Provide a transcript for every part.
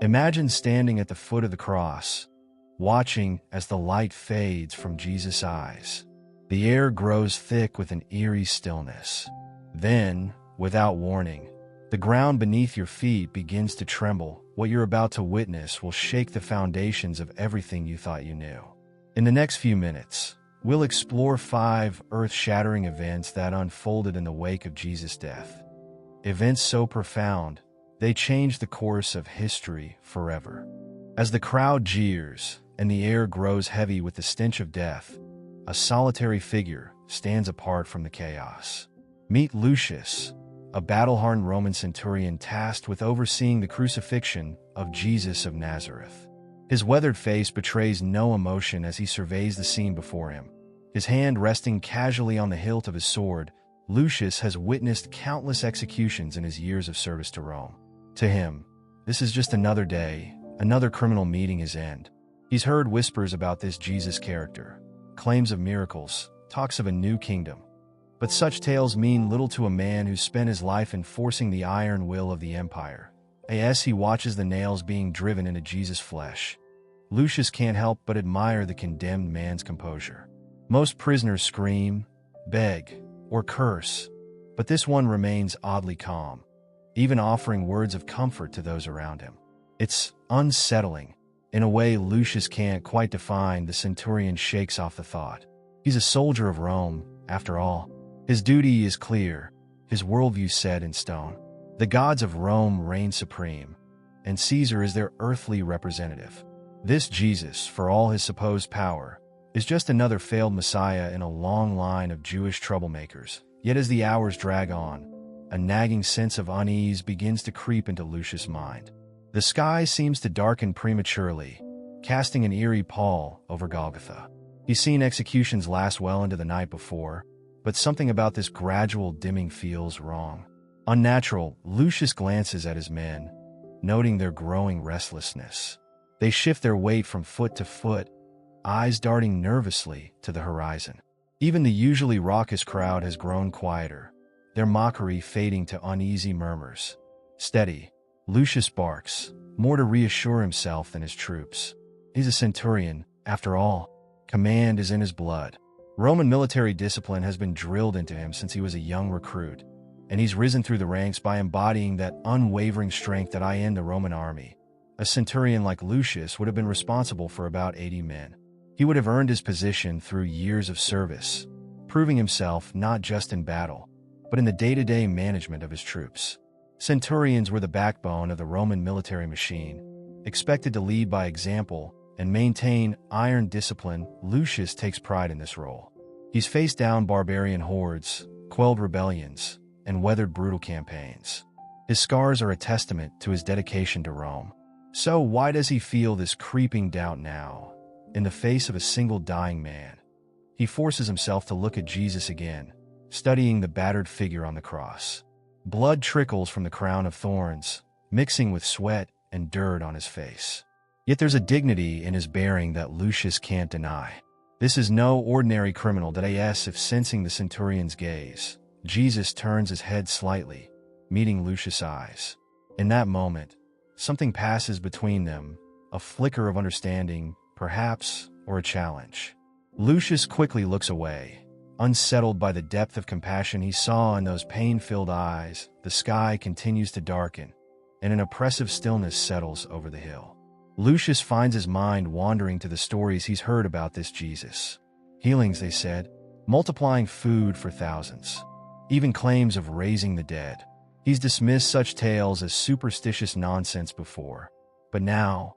Imagine standing at the foot of the cross, watching as the light fades from Jesus' eyes. The air grows thick with an eerie stillness. Then, without warning, the ground beneath your feet begins to tremble. What you're about to witness will shake the foundations of everything you thought you knew. In the next few minutes, we'll explore 5 earth-shattering events that unfolded in the wake of Jesus' death. Events so profound, they changed the course of history forever. As the crowd jeers and the air grows heavy with the stench of death, a solitary figure stands apart from the chaos. Meet Lucius, a battle-hardened Roman centurion tasked with overseeing the crucifixion of Jesus of Nazareth. His weathered face betrays no emotion as he surveys the scene before him. His hand resting casually on the hilt of his sword, Lucius has witnessed countless executions in his years of service to Rome. To him, this is just another day, another criminal meeting his end. He's heard whispers about this Jesus character, claims of miracles, talks of a new kingdom. But such tales mean little to a man who spent his life enforcing the iron will of the empire. As he watches the nails being driven into Jesus' flesh, Lucius can't help but admire the condemned man's composure. Most prisoners scream, beg, or curse, but this one remains oddly calm, even offering words of comfort to those around him. It's unsettling. In a way Lucius can't quite define, the centurion shakes off the thought. He's a soldier of Rome, after all. His duty is clear, his worldview set in stone. The gods of Rome reign supreme, and Caesar is their earthly representative. This Jesus, for all his supposed power, is just another failed messiah in a long line of Jewish troublemakers. Yet as the hours drag on, a nagging sense of unease begins to creep into Lucius' mind. The sky seems to darken prematurely, casting an eerie pall over Golgotha. He's seen executions last well into the night before, but something about this gradual dimming feels wrong. Unnatural. Lucius glances at his men, noting their growing restlessness. They shift their weight from foot to foot, eyes darting nervously to the horizon. Even the usually raucous crowd has grown quieter, their mockery fading to uneasy murmurs. Steady, Lucius barks, more to reassure himself than his troops. He's a centurion, after all. Command is in his blood. Roman military discipline has been drilled into him since he was a young recruit, and he's risen through the ranks by embodying that unwavering strength that in the Roman army. A centurion like Lucius would have been responsible for about 80 men. He would have earned his position through years of service, proving himself not just in battle, but in the day-to-day management of his troops. Centurions were the backbone of the Roman military machine, expected to lead by example and maintain iron discipline. Lucius takes pride in this role. He's faced down barbarian hordes, quelled rebellions, and weathered brutal campaigns. His scars are a testament to his dedication to Rome. So why does he feel this creeping doubt now, in the face of a single dying man? He forces himself to look at Jesus again, studying the battered figure on the cross. Blood trickles from the crown of thorns, mixing with sweat and dirt on his face. Yet there's a dignity in his bearing that Lucius can't deny. This is no ordinary criminal. If sensing the centurion's gaze, Jesus turns his head slightly, meeting Lucius' eyes. In that moment, something passes between them, a flicker of understanding, perhaps, or a challenge. Lucius quickly looks away, unsettled by the depth of compassion he saw in those pain-filled eyes. The sky continues to darken, and an oppressive stillness settles over the hill. Lucius finds his mind wandering to the stories he's heard about this Jesus. Healings, they said, multiplying food for thousands, even claims of raising the dead. He's dismissed such tales as superstitious nonsense before, but now,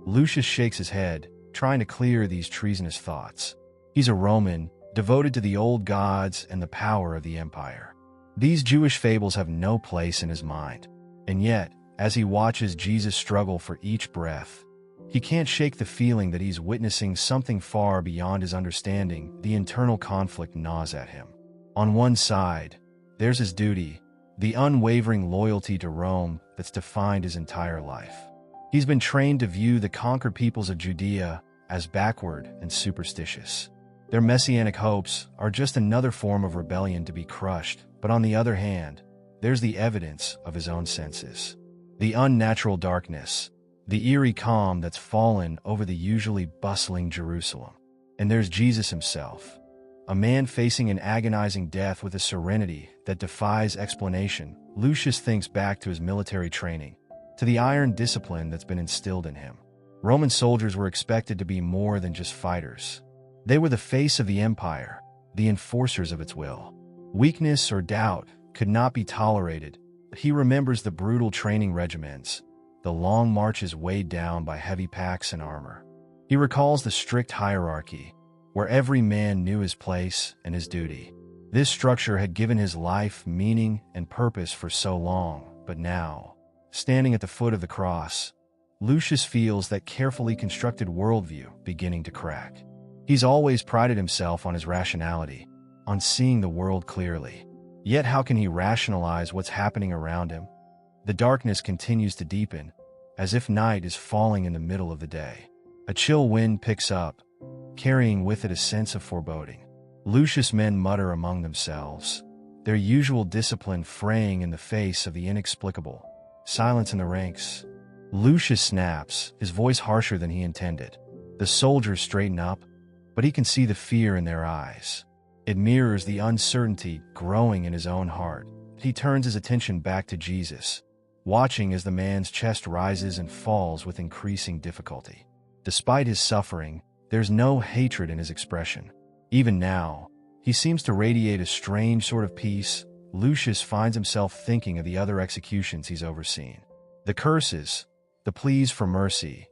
Lucius shakes his head, trying to clear these treasonous thoughts. He's a Roman, devoted to the old gods and the power of the empire. These Jewish fables have no place in his mind. And yet, as he watches Jesus struggle for each breath, he can't shake the feeling that he's witnessing something far beyond his understanding. The internal conflict gnaws at him. On one side, there's his duty, the unwavering loyalty to Rome that's defined his entire life. He's been trained to view the conquered peoples of Judea as backward and superstitious. Their messianic hopes are just another form of rebellion to be crushed. But on the other hand, there's the evidence of his own senses. The unnatural darkness, the eerie calm that's fallen over the usually bustling Jerusalem. And there's Jesus himself, a man facing an agonizing death with a serenity that defies explanation. Lucius thinks back to his military training, to the iron discipline that's been instilled in him. Roman soldiers were expected to be more than just fighters. They were the face of the empire, the enforcers of its will. Weakness or doubt could not be tolerated. He remembers the brutal training regimens, the long marches weighed down by heavy packs and armor. He recalls the strict hierarchy, where every man knew his place and his duty. This structure had given his life meaning and purpose for so long, but now, standing at the foot of the cross, Lucius feels that carefully constructed worldview beginning to crack. He's always prided himself on his rationality, on seeing the world clearly. Yet how can he rationalize what's happening around him? The darkness continues to deepen, as if night is falling in the middle of the day. A chill wind picks up, carrying with it a sense of foreboding. Lucius' men mutter among themselves, their usual discipline fraying in the face of the inexplicable. Silence in the ranks. Lucius snaps, his voice harsher than he intended. The soldiers straighten up, but he can see the fear in their eyes. It mirrors the uncertainty growing in his own heart. He turns his attention back to Jesus, watching as the man's chest rises and falls with increasing difficulty. Despite his suffering, there's no hatred in his expression. Even now, he seems to radiate a strange sort of peace. Lucius finds himself thinking of the other executions he's overseen. The curses, the pleas for mercy,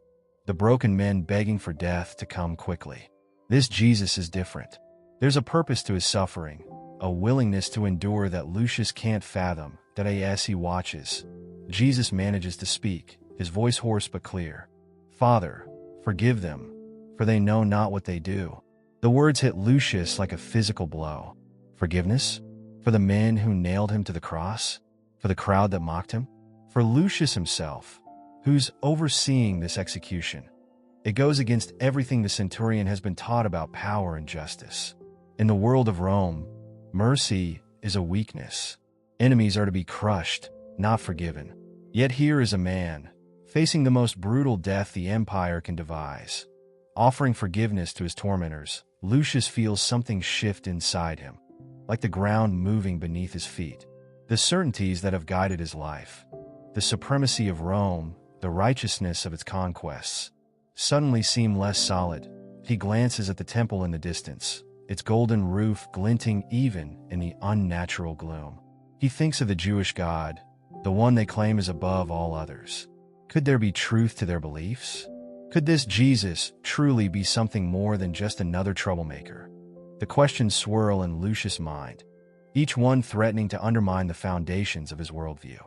the broken men begging for death to come quickly. This Jesus is different. There's a purpose to his suffering, a willingness to endure that Lucius can't fathom. That as he watches, Jesus manages to speak, his voice hoarse but clear. "Father, forgive them, for they know not what they do." The words hit Lucius like a physical blow. Forgiveness? For the men who nailed him to the cross? For the crowd that mocked him? For Lucius himself, who's overseeing this execution. It goes against everything the centurion has been taught about power and justice. In the world of Rome, mercy is a weakness. Enemies are to be crushed, not forgiven. Yet here is a man, facing the most brutal death the empire can devise. Offering forgiveness to his tormentors, Lucius feels something shift inside him, like the ground moving beneath his feet. The certainties that have guided his life, the supremacy of Rome, the righteousness of its conquests, suddenly seem less solid. He glances at the temple in the distance, its golden roof glinting even in the unnatural gloom. He thinks of the Jewish God, the one they claim is above all others. Could there be truth to their beliefs? Could this Jesus truly be something more than just another troublemaker? The questions swirl in Lucius' mind, each one threatening to undermine the foundations of his worldview.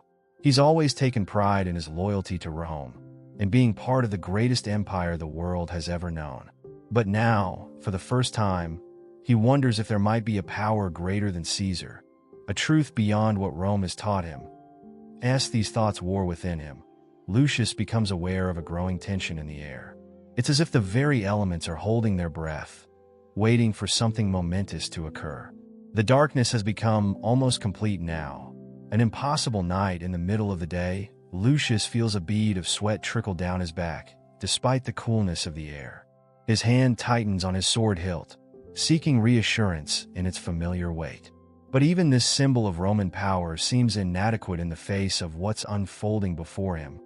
He's always taken pride in his loyalty to Rome, and being part of the greatest empire the world has ever known. But now, for the first time, he wonders if there might be a power greater than Caesar, a truth beyond what Rome has taught him. As these thoughts war within him, Lucius becomes aware of a growing tension in the air. It's as if the very elements are holding their breath, waiting for something momentous to occur. The darkness has become almost complete now. An impossible night in the middle of the day. Lucius feels a bead of sweat trickle down his back, despite the coolness of the air. His hand tightens on his sword hilt, seeking reassurance in its familiar weight. But even this symbol of Roman power seems inadequate in the face of what's unfolding before him.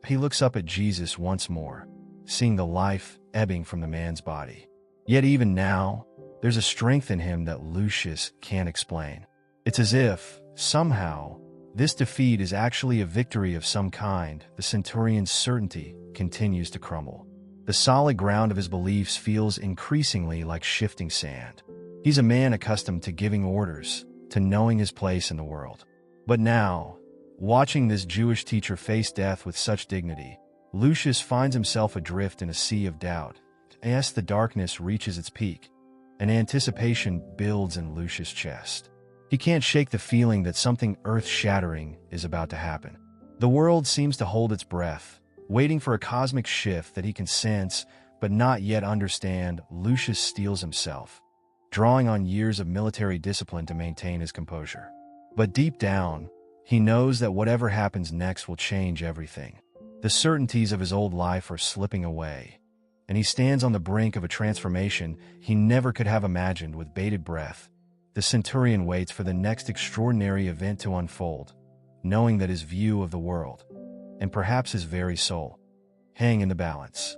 He looks up at Jesus once more, seeing the life ebbing from the man's body. Yet even now, there's a strength in him that Lucius can't explain. It's as if, somehow, this defeat is actually a victory of some kind. The centurion's certainty continues to crumble. The solid ground of his beliefs feels increasingly like shifting sand. He's a man accustomed to giving orders, to knowing his place in the world. But now, watching this Jewish teacher face death with such dignity, Lucius finds himself adrift in a sea of doubt. As the darkness reaches its peak, an anticipation builds in Lucius' chest. He can't shake the feeling that something earth-shattering is about to happen. The world seems to hold its breath, waiting for a cosmic shift that he can sense but not yet understand. Lucius steels himself, drawing on years of military discipline to maintain his composure. But deep down, he knows that whatever happens next will change everything. The certainties of his old life are slipping away, and he stands on the brink of a transformation he never could have imagined. With bated breath, the centurion waits for the next extraordinary event to unfold, knowing that his view of the world, and perhaps his very soul, hang in the balance.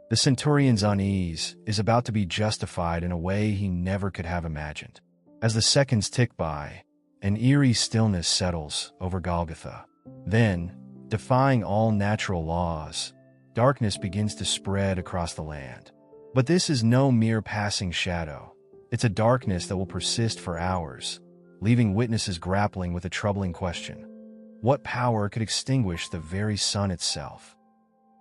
The centurion's unease is about to be justified in a way he never could have imagined. As the seconds tick by, an eerie stillness settles over Golgotha. Then, defying all natural laws, darkness begins to spread across the land. But this is no mere passing shadow. It's a darkness that will persist for hours, leaving witnesses grappling with a troubling question. What power could extinguish the very sun itself?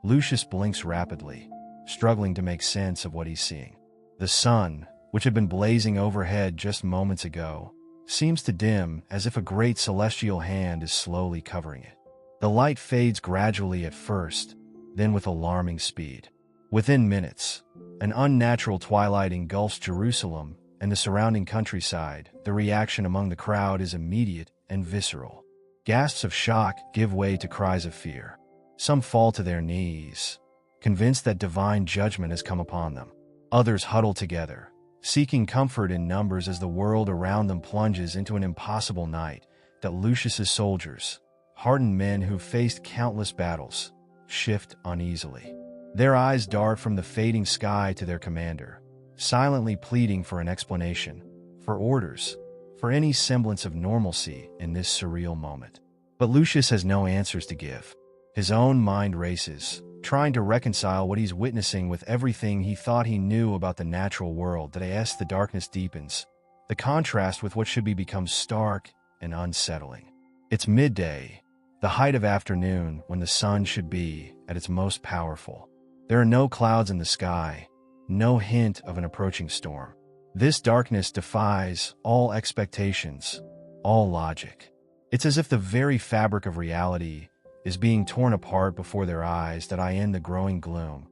Lucius blinks rapidly, struggling to make sense of what he's seeing. The sun, which had been blazing overhead just moments ago, seems to dim as if a great celestial hand is slowly covering it. The light fades gradually at first, then with alarming speed. Within minutes, an unnatural twilight engulfs Jerusalem and the surrounding countryside. The reaction among the crowd is immediate and visceral. Gasps of shock give way to cries of fear. Some fall to their knees, convinced that divine judgment has come upon them. Others huddle together, seeking comfort in numbers as the world around them plunges into an impossible night that Lucius's soldiers, hardened men who've faced countless battles, shift uneasily. Their eyes dart from the fading sky to their commander, silently pleading for an explanation, for orders, for any semblance of normalcy in this surreal moment. But Lucius has no answers to give. His own mind races, trying to reconcile what he's witnessing with everything he thought he knew about the natural world. The darkness deepens, the contrast with what should be becomes stark and unsettling. It's midday, the height of afternoon when the sun should be at its most powerful. There are no clouds in the sky, no hint of an approaching storm. This darkness defies all expectations, all logic. It's as if the very fabric of reality is being torn apart before their eyes. In the growing gloom,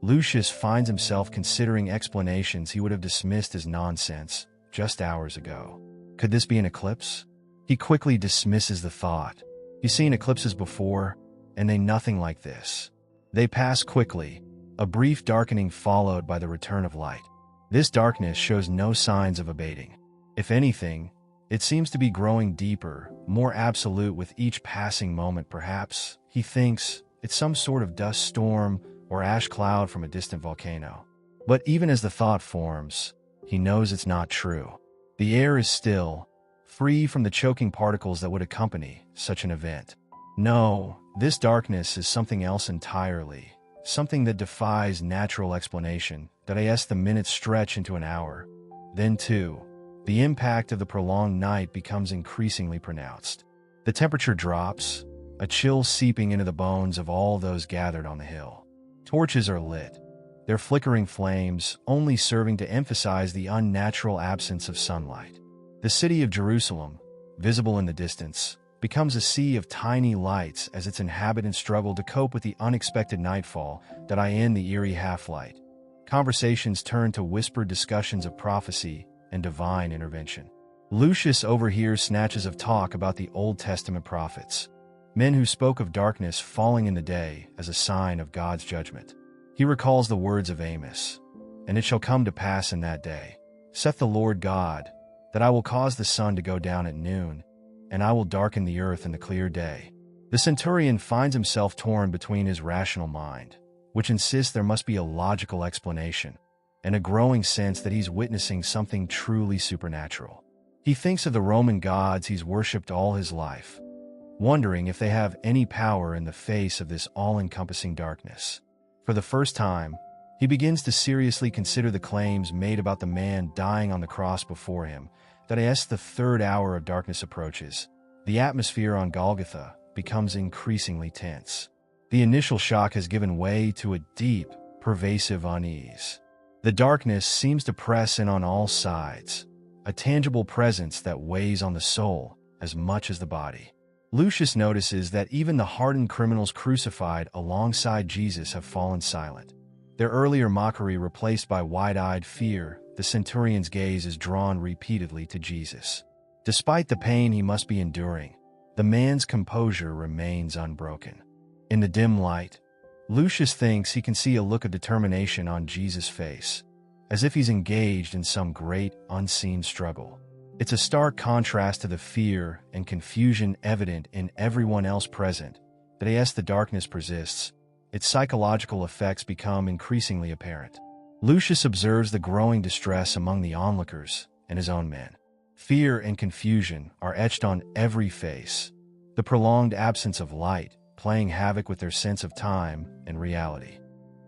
Lucius finds himself considering explanations he would have dismissed as nonsense just hours ago. Could this be an eclipse? He quickly dismisses the thought. He's seen eclipses before, and they nothing like this. They pass quickly, a brief darkening followed by the return of light. This darkness shows no signs of abating. If anything, it seems to be growing deeper, more absolute with each passing moment. Perhaps, he thinks, it's some sort of dust storm or ash cloud from a distant volcano. But even as the thought forms, he knows it's not true. The air is still, free from the choking particles that would accompany such an event. No, this darkness is something else entirely, something that defies natural explanation. The minutes stretch into an hour. Then, too, the impact of the prolonged night becomes increasingly pronounced. The temperature drops, a chill seeping into the bones of all those gathered on the hill. Torches are lit, their flickering flames only serving to emphasize the unnatural absence of sunlight. The city of Jerusalem, visible in the distance, becomes a sea of tiny lights as its inhabitants struggle to cope with the unexpected nightfall. In the eerie half-light, conversations turn to whispered discussions of prophecy and divine intervention. Lucius overhears snatches of talk about the Old Testament prophets, men who spoke of darkness falling in the day as a sign of God's judgment. He recalls the words of Amos, "And it shall come to pass in that day, saith the Lord God, that I will cause the sun to go down at noon, and I will darken the earth in the clear day." The centurion finds himself torn between his rational mind, which insists there must be a logical explanation, and a growing sense that he's witnessing something truly supernatural. He thinks of the Roman gods he's worshipped all his life, wondering if they have any power in the face of this all-encompassing darkness. For the first time, he begins to seriously consider the claims made about the man dying on the cross before him. As the third hour of darkness approaches, the atmosphere on Golgotha becomes increasingly tense. The initial shock has given way to a deep, pervasive unease. The darkness seems to press in on all sides, a tangible presence that weighs on the soul as much as the body. Lucius notices that even the hardened criminals crucified alongside Jesus have fallen silent. Their earlier mockery replaced by wide-eyed fear, the centurion's gaze is drawn repeatedly to Jesus. Despite the pain he must be enduring, the man's composure remains unbroken. In the dim light, Lucius thinks he can see a look of determination on Jesus' face, as if he's engaged in some great, unseen struggle. It's a stark contrast to the fear and confusion evident in everyone else present, that as the darkness persists, its psychological effects become increasingly apparent. Lucius observes the growing distress among the onlookers and his own men. Fear and confusion are etched on every face, the prolonged absence of light playing havoc with their sense of time and reality.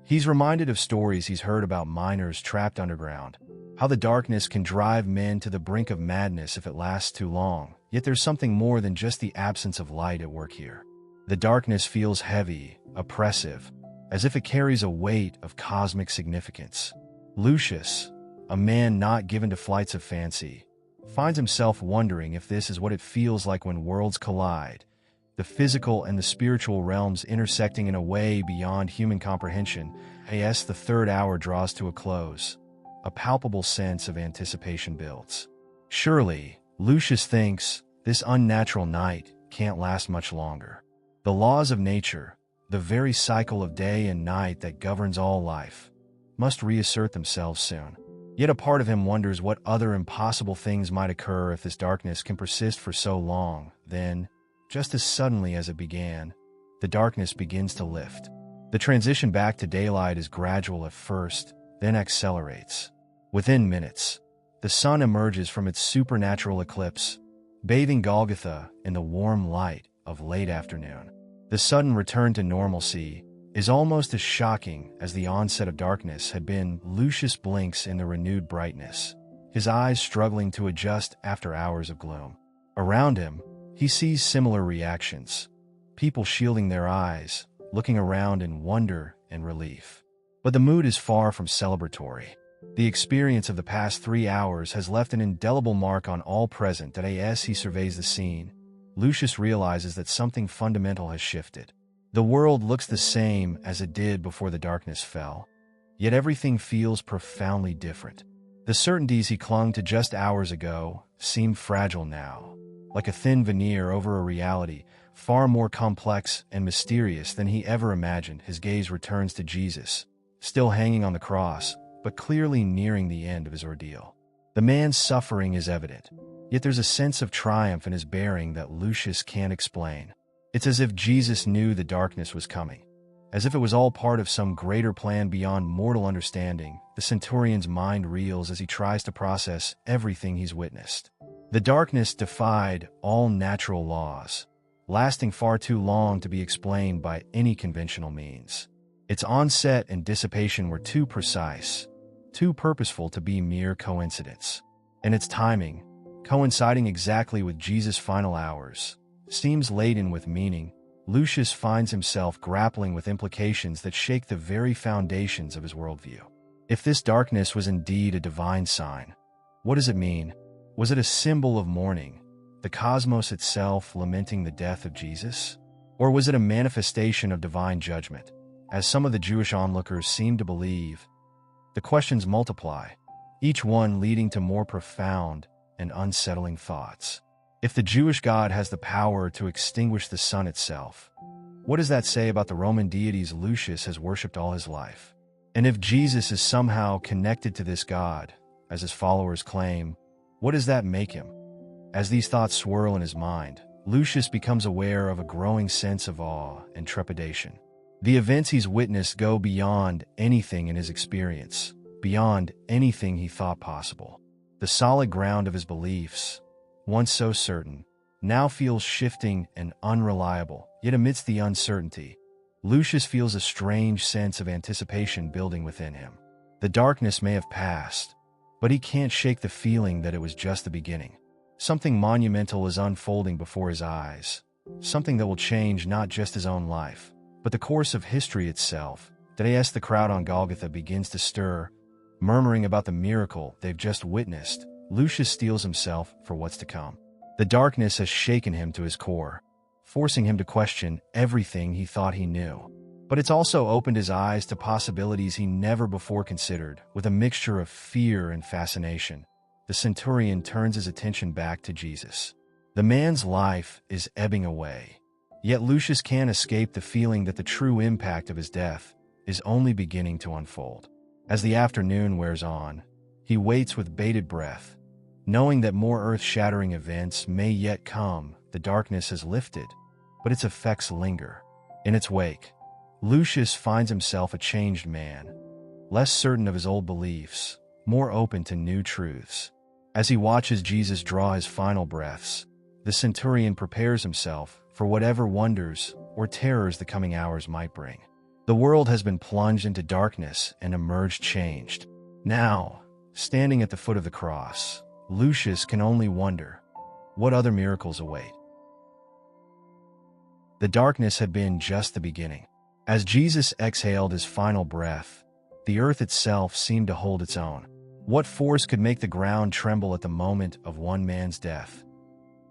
He's reminded of stories he's heard about miners trapped underground, how the darkness can drive men to the brink of madness if it lasts too long. Yet there's something more than just the absence of light at work here. The darkness feels heavy, oppressive, as if it carries a weight of cosmic significance. Lucius, a man not given to flights of fancy, finds himself wondering if this is what it feels like when worlds collide, the physical and the spiritual realms intersecting in a way beyond human comprehension. As the third hour draws to a close, a palpable sense of anticipation builds. Surely, Lucius thinks, this unnatural night can't last much longer. The laws of nature, the very cycle of day and night that governs all life, must reassert themselves soon. Yet a part of him wonders what other impossible things might occur if this darkness can persist for so long. Then, just as suddenly as it began, the darkness begins to lift. The transition back to daylight is gradual at first, then accelerates. Within minutes, the sun emerges from its supernatural eclipse, bathing Golgotha in the warm light of late afternoon. The sudden return to normalcy is almost as shocking as the onset of darkness had been. Lucius blinks in the renewed brightness, his eyes struggling to adjust after hours of gloom. Around him, he sees similar reactions, people shielding their eyes, looking around in wonder and relief. But the mood is far from celebratory. The experience of the past 3 hours has left an indelible mark on all present. As he surveys the scene, Lucius realizes that something fundamental has shifted. The world looks the same as it did before the darkness fell, yet everything feels profoundly different. The certainties he clung to just hours ago seem fragile now, like a thin veneer over a reality far more complex and mysterious than he ever imagined. His gaze returns to Jesus, still hanging on the cross, but clearly nearing the end of his ordeal. The man's suffering is evident, yet there's a sense of triumph in his bearing that Lucius can't explain. It's as if Jesus knew the darkness was coming, as if it was all part of some greater plan beyond mortal understanding. The centurion's mind reels as he tries to process everything he's witnessed. The darkness defied all natural laws, lasting far too long to be explained by any conventional means. Its onset and dissipation were too precise, too purposeful to be mere coincidence. And its timing, coinciding exactly with Jesus' final hours, seems laden with meaning. Lucius finds himself grappling with implications that shake the very foundations of his worldview. If this darkness was indeed a divine sign, what does it mean? Was it a symbol of mourning, the cosmos itself lamenting the death of Jesus? Or was it a manifestation of divine judgment, as some of the Jewish onlookers seemed to believe? The questions multiply, each one leading to more profound and unsettling thoughts. If the Jewish God has the power to extinguish the sun itself, what does that say about the Roman deities Lucius has worshipped all his life? And if Jesus is somehow connected to this God, as his followers claim, what does that make him? As these thoughts swirl in his mind, Lucius becomes aware of a growing sense of awe and trepidation. The events he's witnessed go beyond anything in his experience, beyond anything he thought possible. The solid ground of his beliefs, once so certain, now feels shifting and unreliable. Yet amidst the uncertainty, Lucius feels a strange sense of anticipation building within him. The darkness may have passed, but he can't shake the feeling that it was just the beginning. Something monumental is unfolding before his eyes, something that will change not just his own life, but the course of history itself. As the crowd on Golgotha begins to stir, murmuring about the miracle they've just witnessed, Lucius steels himself for what's to come. The darkness has shaken him to his core, forcing him to question everything he thought he knew. But it's also opened his eyes to possibilities he never before considered. With a mixture of fear and fascination, the centurion turns his attention back to Jesus. The man's life is ebbing away, Yet Lucius can't escape the feeling that the true impact of his death is only beginning to unfold. As the afternoon wears on, he waits with bated breath, knowing that more earth-shattering events may yet come. The darkness has lifted, but its effects linger. In its wake, Lucius finds himself a changed man, less certain of his old beliefs, more open to new truths. As he watches Jesus draw his final breaths, the centurion prepares himself for whatever wonders or terrors the coming hours might bring. The world has been plunged into darkness and emerged changed. Now, standing at the foot of the cross, Lucius can only wonder what other miracles await. The darkness had been just the beginning. As Jesus exhaled his final breath, the earth itself seemed to hold its own. What force could make the ground tremble at the moment of one man's death?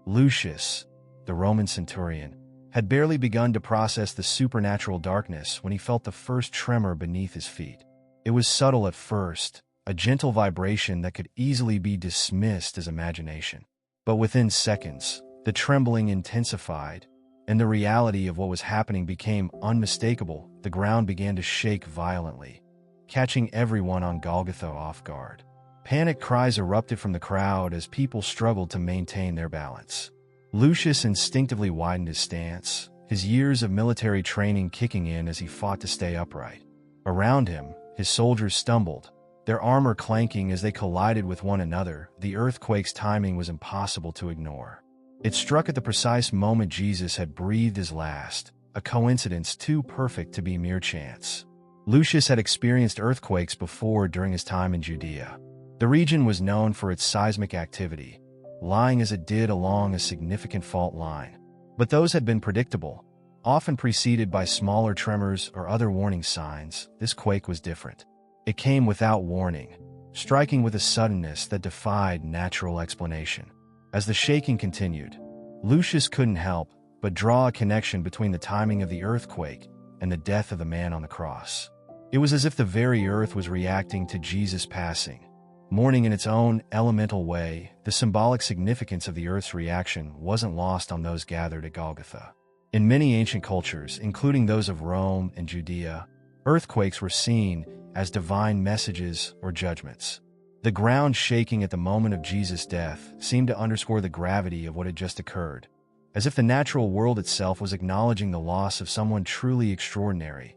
Lucius, the Roman centurion, had barely begun to process the supernatural darkness when he felt the first tremor beneath his feet. It was subtle at first, a gentle vibration that could easily be dismissed as imagination. But within seconds, the trembling intensified, and the reality of what was happening became unmistakable. The ground began to shake violently, catching everyone on Golgotha off guard. Panic cries erupted from the crowd as people struggled to maintain their balance. Lucius instinctively widened his stance, his years of military training kicking in as he fought to stay upright. Around him, his soldiers stumbled, their armor clanking as they collided with one another. The earthquake's timing was impossible to ignore. It struck at the precise moment Jesus had breathed his last, a coincidence too perfect to be mere chance. Lucius had experienced earthquakes before during his time in Judea. The region was known for its seismic activity, lying as it did along a significant fault line. But those had been predictable, often preceded by smaller tremors or other warning signs. This quake was different. It came without warning, striking with a suddenness that defied natural explanation. As the shaking continued, Lucius couldn't help but draw a connection between the timing of the earthquake and the death of the man on the cross. It was as if the very earth was reacting to Jesus' passing, mourning in its own elemental way. The symbolic significance of the earth's reaction wasn't lost on those gathered at Golgotha. In many ancient cultures, including those of Rome and Judea, earthquakes were seen as divine messages or judgments. The ground shaking at the moment of Jesus' death seemed to underscore the gravity of what had just occurred, as if the natural world itself was acknowledging the loss of someone truly extraordinary.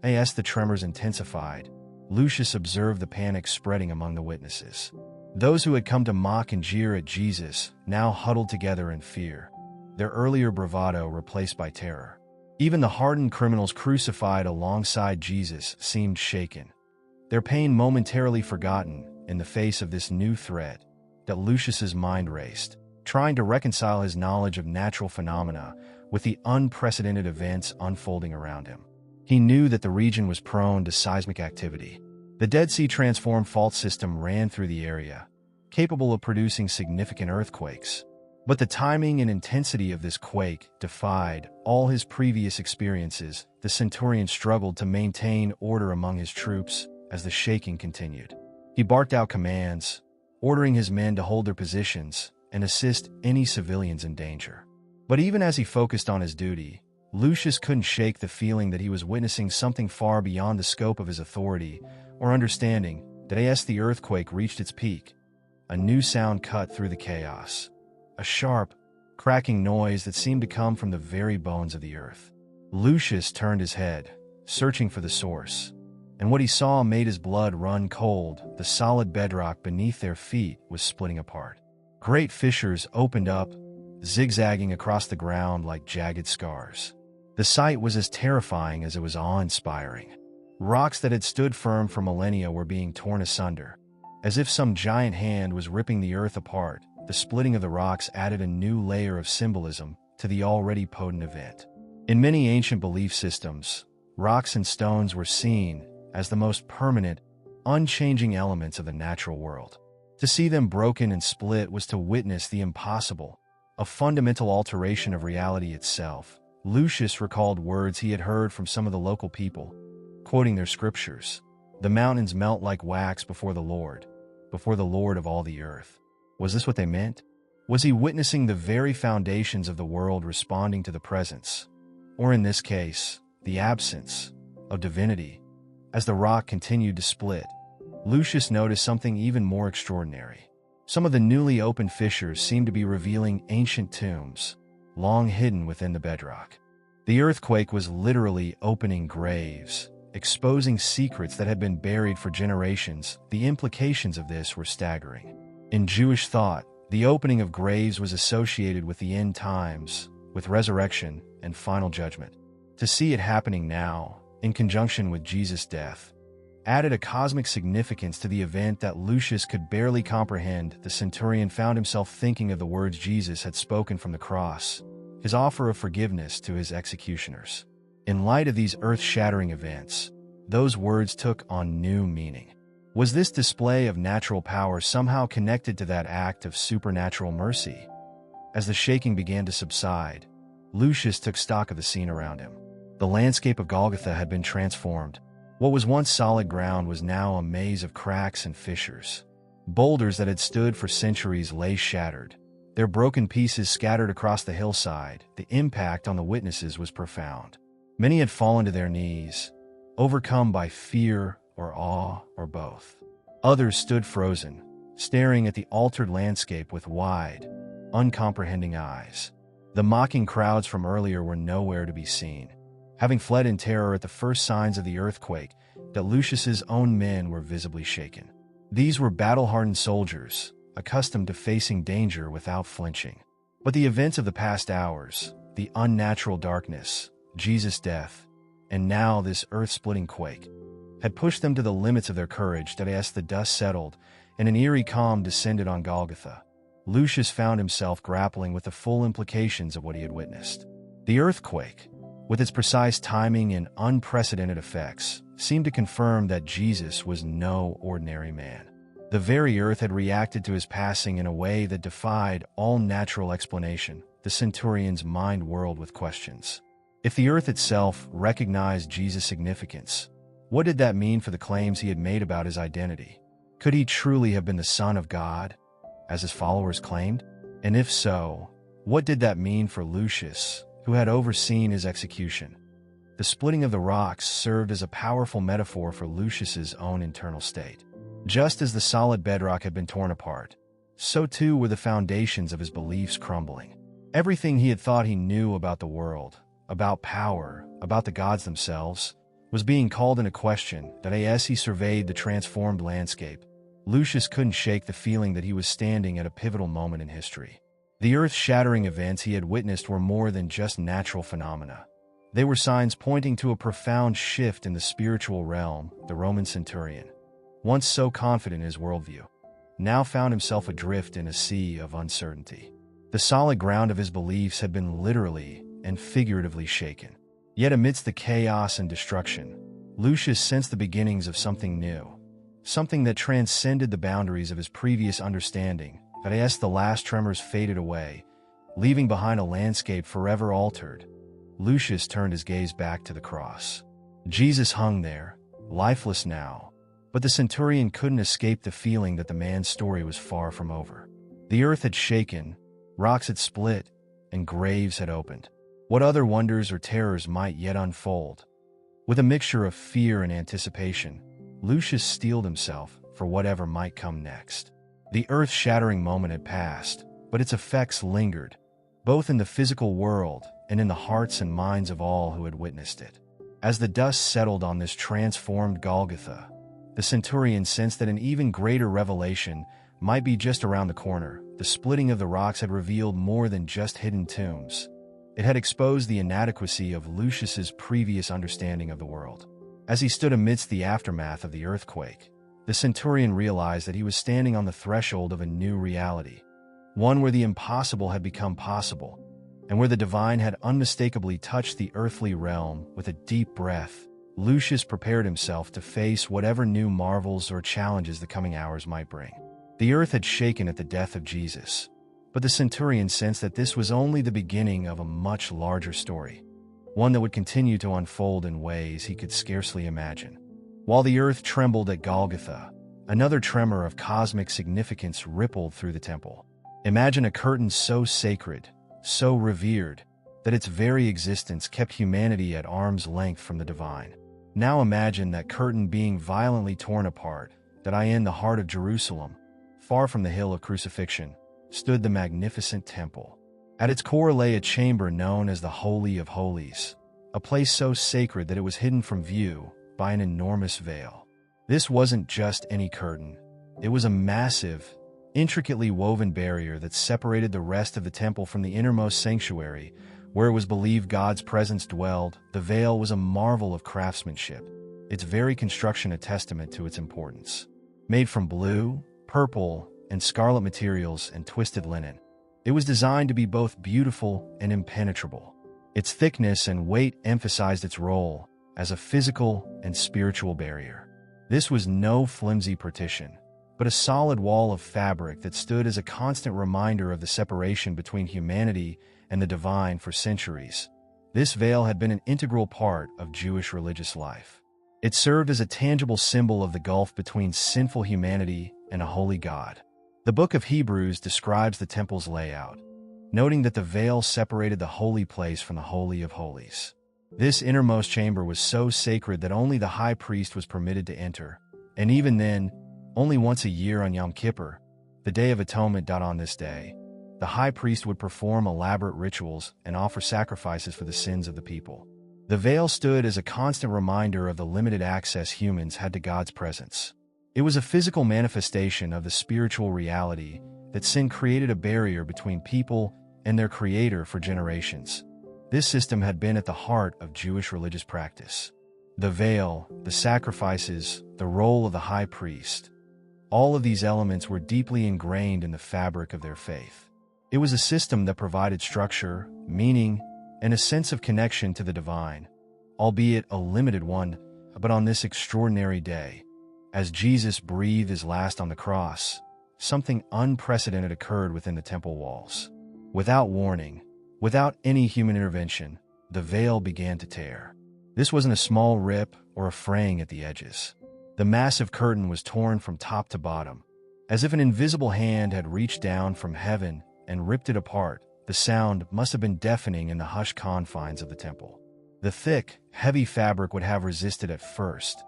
As the tremors intensified, Lucius observed the panic spreading among the witnesses. Those who had come to mock and jeer at Jesus now huddled together in fear, their earlier bravado replaced by terror. Even the hardened criminals crucified alongside Jesus seemed shaken, their pain momentarily forgotten in the face of this new threat. That Lucius's mind raced, trying to reconcile his knowledge of natural phenomena with the unprecedented events unfolding around him. He knew that the region was prone to seismic activity. The Dead Sea transformed fault system ran through the area, capable of producing significant earthquakes. But the timing and intensity of this quake defied all his previous experiences. The centurion struggled to maintain order among his troops as the shaking continued. He barked out commands, ordering his men to hold their positions and assist any civilians in danger. But even as he focused on his duty, Lucius couldn't shake the feeling that he was witnessing something far beyond the scope of his authority or understanding. That as the earthquake reached its peak, a new sound cut through the chaos, a sharp, cracking noise that seemed to come from the very bones of the earth. Lucius turned his head, searching for the source, and what he saw made his blood run cold. The solid bedrock beneath their feet was splitting apart. Great fissures opened up, zigzagging across the ground like jagged scars. The sight was as terrifying as it was awe-inspiring. Rocks that had stood firm for millennia were being torn asunder, as if some giant hand was ripping the earth apart. The splitting of the rocks added a new layer of symbolism to the already potent event. In many ancient belief systems, rocks and stones were seen as the most permanent, unchanging elements of the natural world. To see them broken and split was to witness the impossible, a fundamental alteration of reality itself. Lucius recalled words he had heard from some of the local people, quoting their scriptures. The mountains melt like wax before the Lord of all the earth. Was this what they meant? Was he witnessing the very foundations of the world responding to the presence, or in this case, the absence, of divinity. As the rock continued to split, Lucius noticed something even more extraordinary. Some of the newly opened fissures seemed to be revealing ancient tombs, long hidden within the bedrock. The earthquake was literally opening graves, exposing secrets that had been buried for generations. The implications of this were staggering. In Jewish thought, the opening of graves was associated with the end times, with resurrection and final judgment. To see it happening now, in conjunction with Jesus' death, added a cosmic significance to the event that Lucius could barely comprehend. The centurion found himself thinking of the words Jesus had spoken from the cross, his offer of forgiveness to his executioners. In light of these earth-shattering events, those words took on new meaning. Was this display of natural power somehow connected to that act of supernatural mercy? As the shaking began to subside, Lucius took stock of the scene around him. The landscape of Golgotha had been transformed. What was once solid ground was now a maze of cracks and fissures. Boulders that had stood for centuries lay shattered, their broken pieces scattered across the hillside. The impact on the witnesses was profound. Many had fallen to their knees, overcome by fear or awe or both. Others stood frozen, staring at the altered landscape with wide, uncomprehending eyes. The mocking crowds from earlier were nowhere to be seen, having fled in terror at the first signs of the earthquake. That Lucius's own men were visibly shaken. These were battle-hardened soldiers, accustomed to facing danger without flinching. But the events of the past hours, the unnatural darkness, Jesus' death, and now this earth-splitting quake, had pushed them to the limits of their courage. That as the dust settled and an eerie calm descended on Golgotha, Lucius found himself grappling with the full implications of what he had witnessed. The earthquake, with its precise timing and unprecedented effects, seemed to confirm that Jesus was no ordinary man. The very earth had reacted to his passing in a way that defied all natural explanation. The centurion's mind whirled with questions. If the earth itself recognized Jesus' significance, what did that mean for the claims he had made about his identity? Could he truly have been the Son of God, as his followers claimed? And if so, what did that mean for Lucius, who had overseen his execution? The splitting of the rocks served as a powerful metaphor for Lucius's own internal state. Just as the solid bedrock had been torn apart, so too were the foundations of his beliefs crumbling. Everything he had thought he knew about the world, about power, about the gods themselves, was being called into question. That as he surveyed the transformed landscape, Lucius couldn't shake the feeling that he was standing at a pivotal moment in history. The earth-shattering events he had witnessed were more than just natural phenomena. They were signs pointing to a profound shift in the spiritual realm. The Roman centurion, once so confident in his worldview, now found himself adrift in a sea of uncertainty. The solid ground of his beliefs had been literally and figuratively shaken. Yet amidst the chaos and destruction, Lucius sensed the beginnings of something new, something that transcended the boundaries of his previous understanding. That as the last tremors faded away, leaving behind a landscape forever altered, Lucius turned his gaze back to the cross. Jesus hung there, lifeless now, but the centurion couldn't escape the feeling that the man's story was far from over. The earth had shaken, rocks had split, and graves had opened. What other wonders or terrors might yet unfold? With a mixture of fear and anticipation, Lucius steeled himself for whatever might come next. The earth-shattering moment had passed, but its effects lingered, both in the physical world and in the hearts and minds of all who had witnessed it. As the dust settled on this transformed Golgotha, the centurion sensed that an even greater revelation might be just around the corner. The splitting of the rocks had revealed more than just hidden tombs. It had exposed the inadequacy of Lucius's previous understanding of the world. As he stood amidst the aftermath of the earthquake, the centurion realized that he was standing on the threshold of a new reality, one where the impossible had become possible, and where the divine had unmistakably touched the earthly realm. With a deep breath, Lucius prepared himself to face whatever new marvels or challenges the coming hours might bring. The earth had shaken at the death of Jesus, but the centurion sensed that this was only the beginning of a much larger story, one that would continue to unfold in ways he could scarcely imagine. While the earth trembled at Golgotha, another tremor of cosmic significance rippled through the temple. Imagine a curtain so sacred, so revered, that its very existence kept humanity at arm's length from the divine. Now imagine that curtain being violently torn apart, that in the heart of Jerusalem, far from the hill of Crucifixion, stood the magnificent temple. At its core lay a chamber known as the Holy of Holies, a place so sacred that it was hidden from view by an enormous veil. This wasn't just any curtain. It was a massive, intricately woven barrier that separated the rest of the temple from the innermost sanctuary, where it was believed God's presence dwelled. The veil was a marvel of craftsmanship, its very construction a testament to its importance. Made from blue, purple, and scarlet materials and twisted linen, it was designed to be both beautiful and impenetrable. Its thickness and weight emphasized its role as a physical and spiritual barrier. This was no flimsy partition, but a solid wall of fabric that stood as a constant reminder of the separation between humanity and the divine for centuries. This veil had been an integral part of Jewish religious life. It served as a tangible symbol of the gulf between sinful humanity and a holy God. The book of Hebrews describes the temple's layout, noting that the veil separated the holy place from the Holy of Holies. This innermost chamber was so sacred that only the high priest was permitted to enter, and even then, only once a year on Yom Kippur, the Day of Atonement. On this day, the high priest would perform elaborate rituals and offer sacrifices for the sins of the people. The veil stood as a constant reminder of the limited access humans had to God's presence. It was a physical manifestation of the spiritual reality that sin created a barrier between people and their Creator for generations. This system had been at the heart of Jewish religious practice. The veil, the sacrifices, the role of the high priest, all of these elements were deeply ingrained in the fabric of their faith. It was a system that provided structure, meaning, and a sense of connection to the divine, albeit a limited one. But on this extraordinary day, as Jesus breathed his last on the cross, something unprecedented occurred within the temple walls. Without warning, without any human intervention, the veil began to tear. This wasn't a small rip or a fraying at the edges. The massive curtain was torn from top to bottom, as if an invisible hand had reached down from heaven and ripped it apart. The sound must have been deafening in the hushed confines of the temple. The thick, heavy fabric would have resisted at first,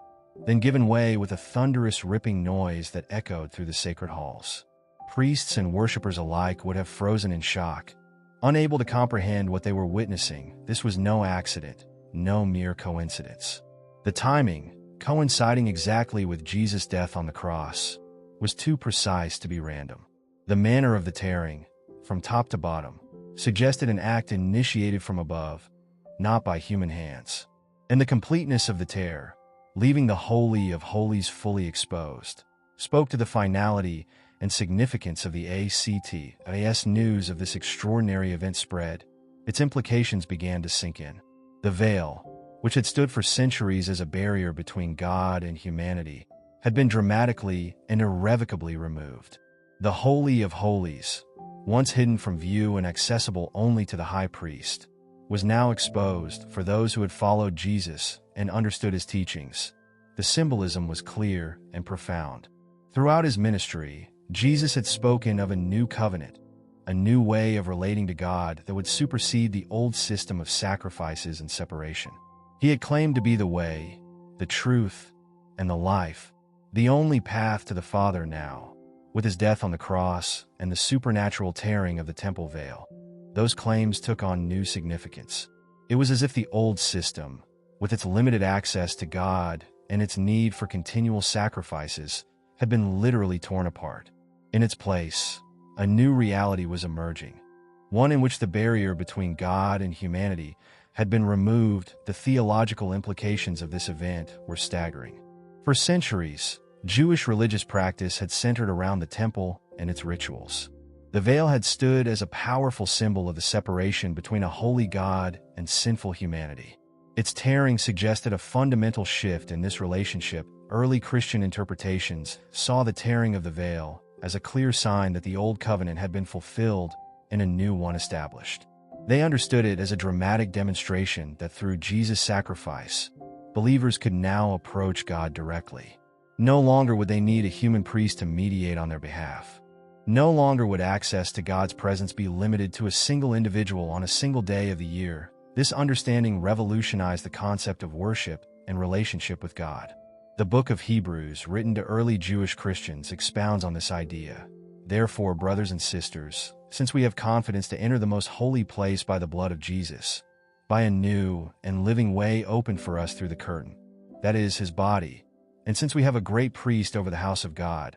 then given way with a thunderous ripping noise that echoed through the sacred halls. Priests and worshippers alike would have frozen in shock, unable to comprehend what they were witnessing. This was no accident, no mere coincidence. The timing, coinciding exactly with Jesus' death on the cross, was too precise to be random. The manner of the tearing, from top to bottom, suggested an act initiated from above, not by human hands. And the completeness of the tear, leaving the Holy of Holies fully exposed, spoke to the finality and significance of the act. As news of this extraordinary event spread, its implications began to sink in. The veil, which had stood for centuries as a barrier between God and humanity, had been dramatically and irrevocably removed. The Holy of Holies, once hidden from view and accessible only to the high priest, was now exposed for those who had followed Jesus and understood his teachings. The symbolism was clear and profound. Throughout his ministry, Jesus had spoken of a new covenant, a new way of relating to God that would supersede the old system of sacrifices and separation. He had claimed to be the way, the truth, and the life, the only path to the Father. Now, with his death on the cross and the supernatural tearing of the temple veil, those claims took on new significance. It was as if the old system, with its limited access to God and its need for continual sacrifices, had been literally torn apart. In its place, a new reality was emerging, one in which the barrier between God and humanity had been removed. The theological implications of this event were staggering. For centuries, Jewish religious practice had centered around the temple and its rituals. The veil had stood as a powerful symbol of the separation between a holy God and sinful humanity. Its tearing suggested a fundamental shift in this relationship. Early Christian interpretations saw the tearing of the veil as a clear sign that the old covenant had been fulfilled and a new one established. They understood it as a dramatic demonstration that through Jesus' sacrifice, believers could now approach God directly. No longer would they need a human priest to mediate on their behalf. No longer would access to God's presence be limited to a single individual on a single day of the year. This understanding revolutionized the concept of worship and relationship with God. The book of Hebrews, written to early Jewish Christians, expounds on this idea. Therefore, brothers and sisters, since we have confidence to enter the most holy place by the blood of Jesus, by a new and living way opened for us through the curtain, that is, his body, and since we have a great priest over the house of God,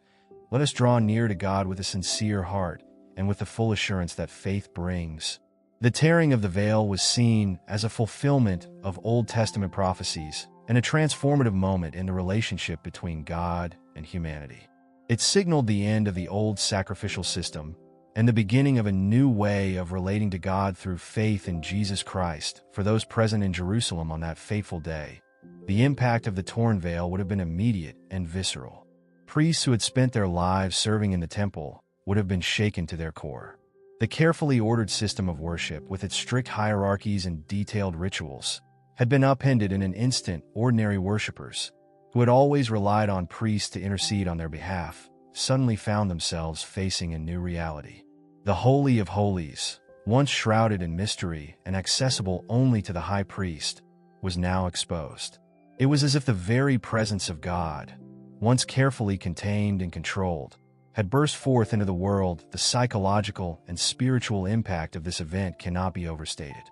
let us draw near to God with a sincere heart and with the full assurance that faith brings. The tearing of the veil was seen as a fulfillment of Old Testament prophecies and a transformative moment in the relationship between God and humanity. It signaled the end of the old sacrificial system and the beginning of a new way of relating to God through faith in Jesus Christ. For those present in Jerusalem on that fateful day, the impact of the torn veil would have been immediate and visceral. Priests who had spent their lives serving in the temple would have been shaken to their core. The carefully ordered system of worship, with its strict hierarchies and detailed rituals, had been upended in an instant. Ordinary worshippers, who had always relied on priests to intercede on their behalf, suddenly found themselves facing a new reality. The Holy of Holies, once shrouded in mystery and accessible only to the high priest, was now exposed. It was as if the very presence of God, once carefully contained and controlled, had burst forth into the world. The psychological and spiritual impact of this event cannot be overstated.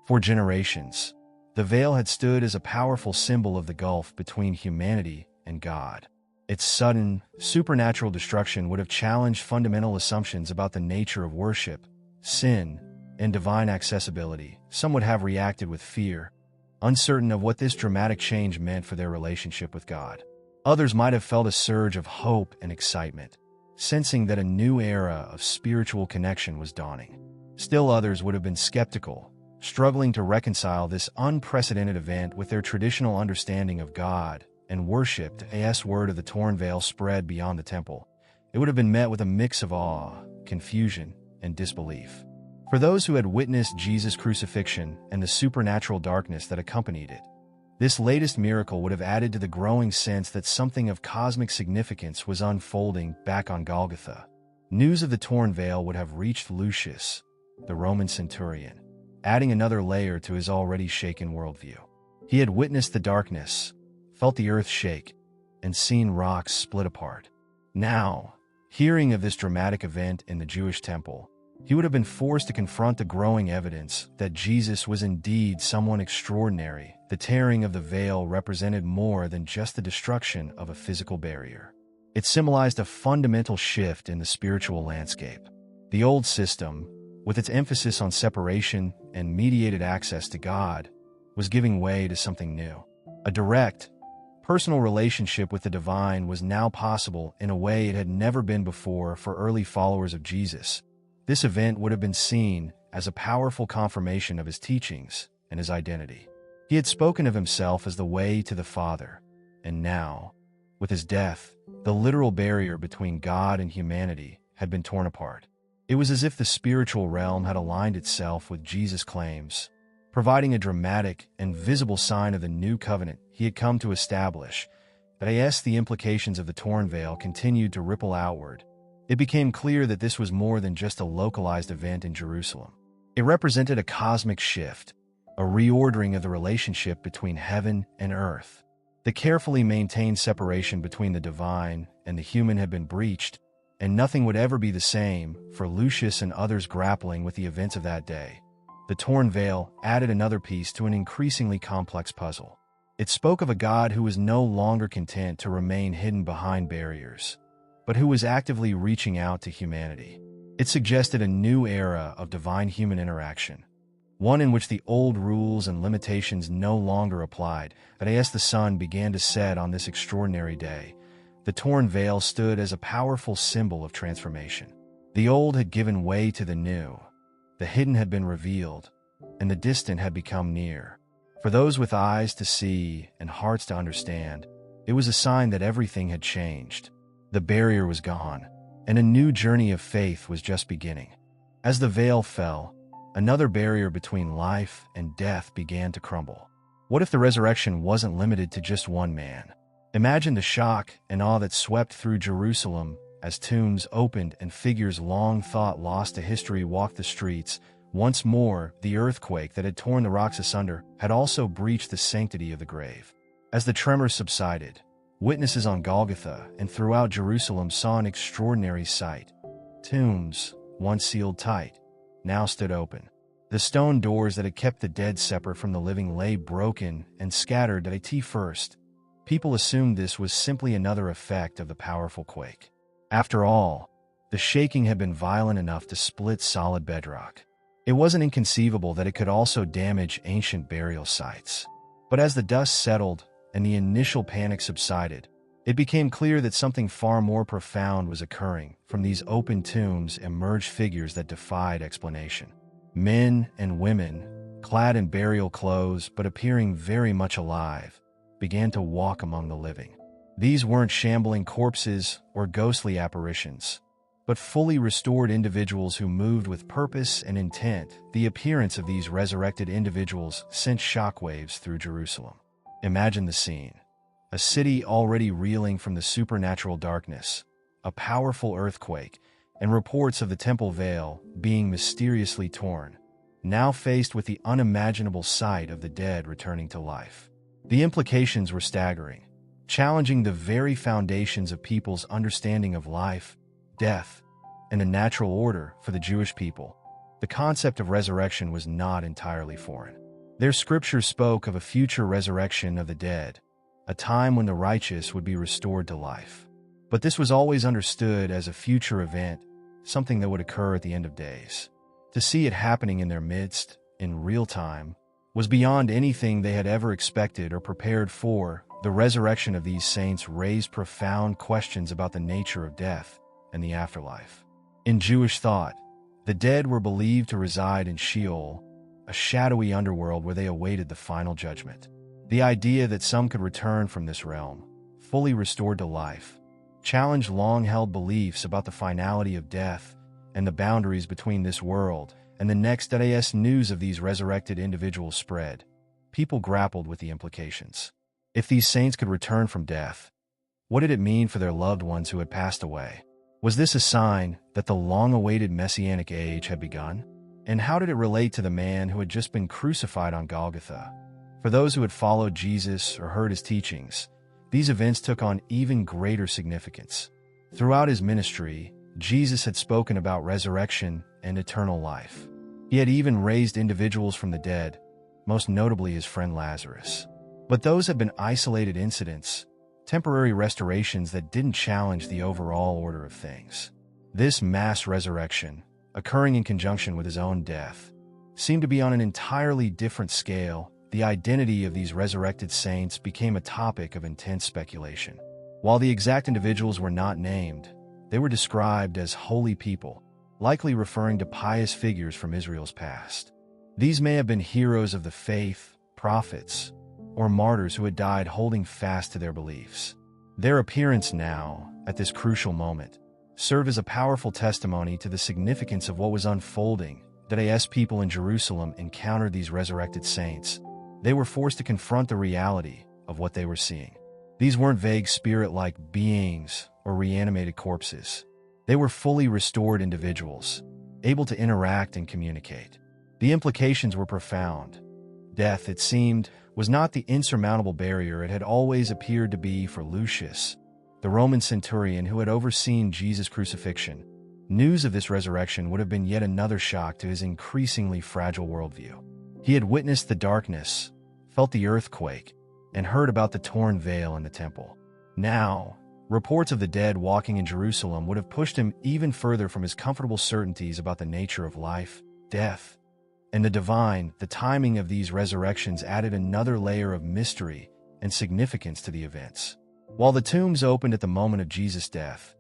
For generations, the veil had stood as a powerful symbol of the gulf between humanity and God. Its sudden, supernatural destruction would have challenged fundamental assumptions about the nature of worship, sin, and divine accessibility. Some would have reacted with fear, uncertain of what this dramatic change meant for their relationship with God. Others might have felt a surge of hope and excitement, sensing that a new era of spiritual connection was dawning. Still others would have been skeptical, struggling to reconcile this unprecedented event with their traditional understanding of God and worship. As word of the torn veil spread beyond the temple, it would have been met with a mix of awe, confusion, and disbelief. For those who had witnessed Jesus' crucifixion and the supernatural darkness that accompanied it, this latest miracle would have added to the growing sense that something of cosmic significance was unfolding back on Golgotha. News of the torn veil would have reached Lucius, the Roman centurion, adding another layer to his already shaken worldview. He had witnessed the darkness, felt the earth shake, and seen rocks split apart. Now, hearing of this dramatic event in the Jewish temple, he would have been forced to confront the growing evidence that Jesus was indeed someone extraordinary. The tearing of the veil represented more than just the destruction of a physical barrier. It symbolized a fundamental shift in the spiritual landscape. The old system, with its emphasis on separation and mediated access to God, was giving way to something new. A direct, personal relationship with the divine was now possible in a way it had never been before for early followers of Jesus. This event would have been seen as a powerful confirmation of his teachings and his identity. He had spoken of himself as the way to the Father, and now, with his death, the literal barrier between God and humanity had been torn apart. It was as if the spiritual realm had aligned itself with Jesus' claims, providing a dramatic and visible sign of the new covenant he had come to establish. But as the implications of the torn veil continued to ripple outward, it became clear that this was more than just a localized event in Jerusalem. It represented a cosmic shift, a reordering of the relationship between heaven and earth. The carefully maintained separation between the divine and the human had been breached, and nothing would ever be the same. For Lucius and others grappling with the events of that day, the torn veil added another piece to an increasingly complex puzzle. It spoke of a God who was no longer content to remain hidden behind barriers, but who was actively reaching out to humanity. It suggested a new era of divine-human interaction, one in which the old rules and limitations no longer applied. But as the sun began to set on this extraordinary day, the torn veil stood as a powerful symbol of transformation. The old had given way to the new, the hidden had been revealed, and the distant had become near. For those with eyes to see and hearts to understand, it was a sign that everything had changed. The barrier was gone, and a new journey of faith was just beginning. As the veil fell, another barrier between life and death began to crumble. What if the resurrection wasn't limited to just one man? Imagine the shock and awe that swept through Jerusalem As tombs opened and figures long thought lost to history walked the streets, once more the earthquake that had torn the rocks asunder had also breached the sanctity of the grave. As the tremors subsided, witnesses on Golgotha and throughout Jerusalem saw an extraordinary sight. Tombs, once sealed tight, now stood open. The stone doors that had kept the dead separate from the living lay broken and scattered at first. People assumed this was simply another effect of the powerful quake. After all, the shaking had been violent enough to split solid bedrock. It wasn't inconceivable that it could also damage ancient burial sites. But as the dust settled and the initial panic subsided, it became clear that something far more profound was occurring. From these open tombs emerged figures that defied explanation. Men and women, clad in burial clothes but appearing very much alive, began to walk among the living. These weren't shambling corpses or ghostly apparitions, but fully restored individuals who moved with purpose and intent. The appearance of these resurrected individuals sent shockwaves through Jerusalem. Imagine the scene. A city already reeling from the supernatural darkness, a powerful earthquake, and reports of the temple veil being mysteriously torn, now faced with the unimaginable sight of the dead returning to life. The implications were staggering, challenging the very foundations of people's understanding of life, death, and the natural order. For the Jewish people, the concept of resurrection was not entirely foreign. Their scriptures spoke of a future resurrection of the dead, a time when the righteous would be restored to life. But this was always understood as a future event, something that would occur at the end of days. To see it happening in their midst, in real time, was beyond anything they had ever expected or prepared for. The resurrection of these saints raised profound questions about the nature of death and the afterlife. In Jewish thought, the dead were believed to reside in Sheol, a shadowy underworld where they awaited the final judgment. The idea that some could return from this realm, fully restored to life, challenged long-held beliefs about the finality of death and the boundaries between this world and the next. As news of these resurrected individuals spread, people grappled with the implications. If these saints could return from death, what did it mean for their loved ones who had passed away? Was this a sign that the long-awaited messianic age had begun? And how did it relate to the man who had just been crucified on Golgotha? For those who had followed Jesus or heard his teachings, these events took on even greater significance. Throughout his ministry, Jesus had spoken about resurrection and eternal life. He had even raised individuals from the dead, most notably his friend Lazarus. But those had been isolated incidents, temporary restorations that didn't challenge the overall order of things. This mass resurrection, occurring in conjunction with his own death, seemed to be on an entirely different scale. The identity of these resurrected saints became a topic of intense speculation. While the exact individuals were not named, they were described as holy people, likely referring to pious figures from Israel's past. These may have been heroes of the faith, prophets, or martyrs who had died holding fast to their beliefs. Their appearance now, at this crucial moment, served as a powerful testimony to the significance of what was unfolding. As people in Jerusalem encountered these resurrected saints, they were forced to confront the reality of what they were seeing. These weren't vague spirit-like beings or reanimated corpses. They were fully restored individuals, able to interact and communicate. The implications were profound. Death, it seemed, was not the insurmountable barrier it had always appeared to be for Lucius, the Roman centurion who had overseen Jesus' crucifixion. News of this resurrection would have been yet another shock to his increasingly fragile worldview. He had witnessed the darkness, felt the earthquake, and heard about the torn veil in the temple. Now, reports of the dead walking in Jerusalem would have pushed him even further from his comfortable certainties about the nature of life, death, and the divine. The timing of these resurrections added another layer of mystery and significance to the events. While the tombs opened at the moment of Jesus' death,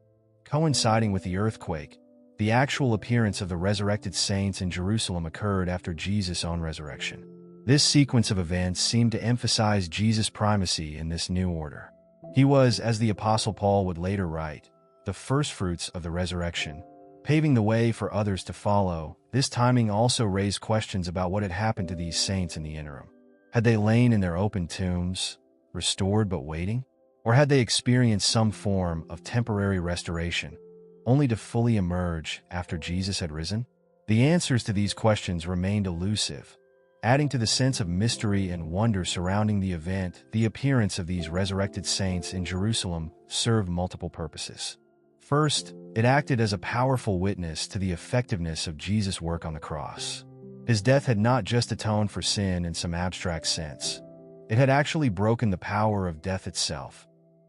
coinciding with the earthquake, the actual appearance of the resurrected saints in Jerusalem occurred after Jesus' own resurrection. This sequence of events seemed to emphasize Jesus' primacy in this new order. He was, as the Apostle Paul would later write, the firstfruits of the resurrection, paving the way for others to follow. This timing also raised questions about what had happened to these saints in the interim. Had they lain in their open tombs, restored but waiting? Or had they experienced some form of temporary restoration, only to fully emerge after Jesus had risen? The answers to these questions remained elusive, adding to the sense of mystery and wonder surrounding the event. The appearance of these resurrected saints in Jerusalem served multiple purposes. First, it acted as a powerful witness to the effectiveness of Jesus' work on the cross. His death had not just atoned for sin in some abstract sense. It had actually broken the power of death itself,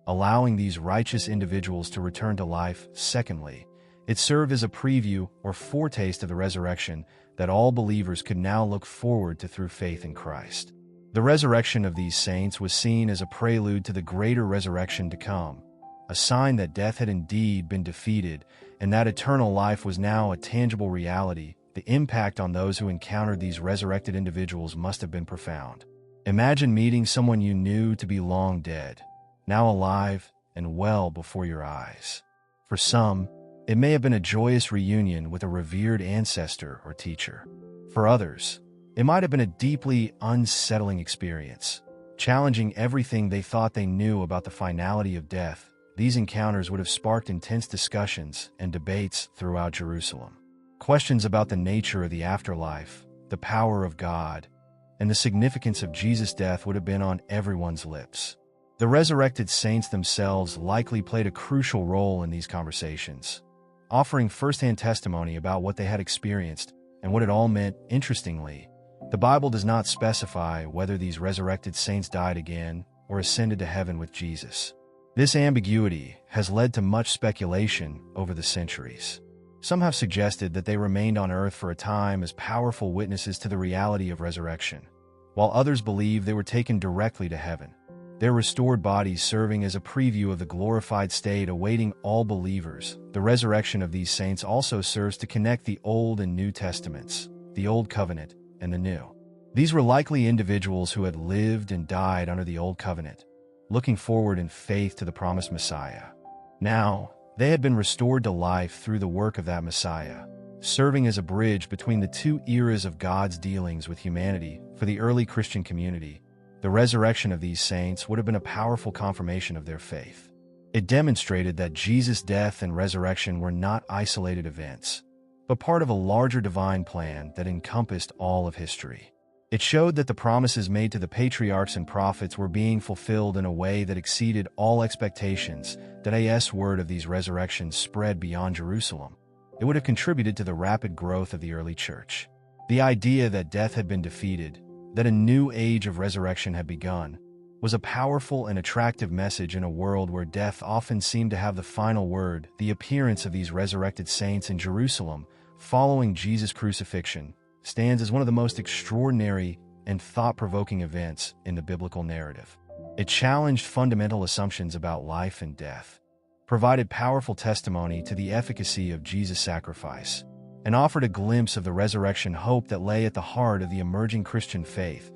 allowing these righteous individuals to return to life. Secondly, it served as a preview or foretaste of the resurrection that all believers could now look forward to through faith in Christ. The resurrection of these saints was seen as a prelude to the greater resurrection to come, a sign that death had indeed been defeated and that eternal life was now a tangible reality. The impact on those who encountered these resurrected individuals must have been profound. Imagine meeting someone you knew to be long dead, now alive and well before your eyes. For some, it may have been a joyous reunion with a revered ancestor or teacher. For others, it might have been a deeply unsettling experience, challenging everything they thought they knew about the finality of death. These encounters would have sparked intense discussions and debates throughout Jerusalem. Questions about the nature of the afterlife, the power of God, and the significance of Jesus' death would have been on everyone's lips. The resurrected saints themselves likely played a crucial role in these conversations, offering firsthand testimony about what they had experienced and what it all meant. Interestingly, the Bible does not specify whether these resurrected saints died again or ascended to heaven with Jesus. This ambiguity has led to much speculation over the centuries. Some have suggested that they remained on earth for a time as powerful witnesses to the reality of resurrection, while others believe they were taken directly to heaven, their restored bodies serving as a preview of the glorified state awaiting all believers. The resurrection of these saints also serves to connect the Old and New Testaments, the Old Covenant and the New. These were likely individuals who had lived and died under the Old Covenant, looking forward in faith to the promised Messiah. Now, they had been restored to life through the work of that Messiah, serving as a bridge between the two eras of God's dealings with humanity. For the early Christian community, the resurrection of these saints would have been a powerful confirmation of their faith. It demonstrated that Jesus' death and resurrection were not isolated events, but part of a larger divine plan that encompassed all of history. It showed that the promises made to the patriarchs and prophets were being fulfilled in a way that exceeded all expectations. That word of these resurrections spread beyond Jerusalem. It would have contributed to the rapid growth of the early church. The idea that death had been defeated, that a new age of resurrection had begun, was a powerful and attractive message in a world where death often seemed to have the final word. The appearance of these resurrected saints in Jerusalem following Jesus' crucifixion stands as one of the most extraordinary and thought-provoking events in the biblical narrative. It challenged fundamental assumptions about life and death, provided powerful testimony to the efficacy of Jesus' sacrifice, and offered a glimpse of the resurrection hope that lay at the heart of the emerging Christian faith.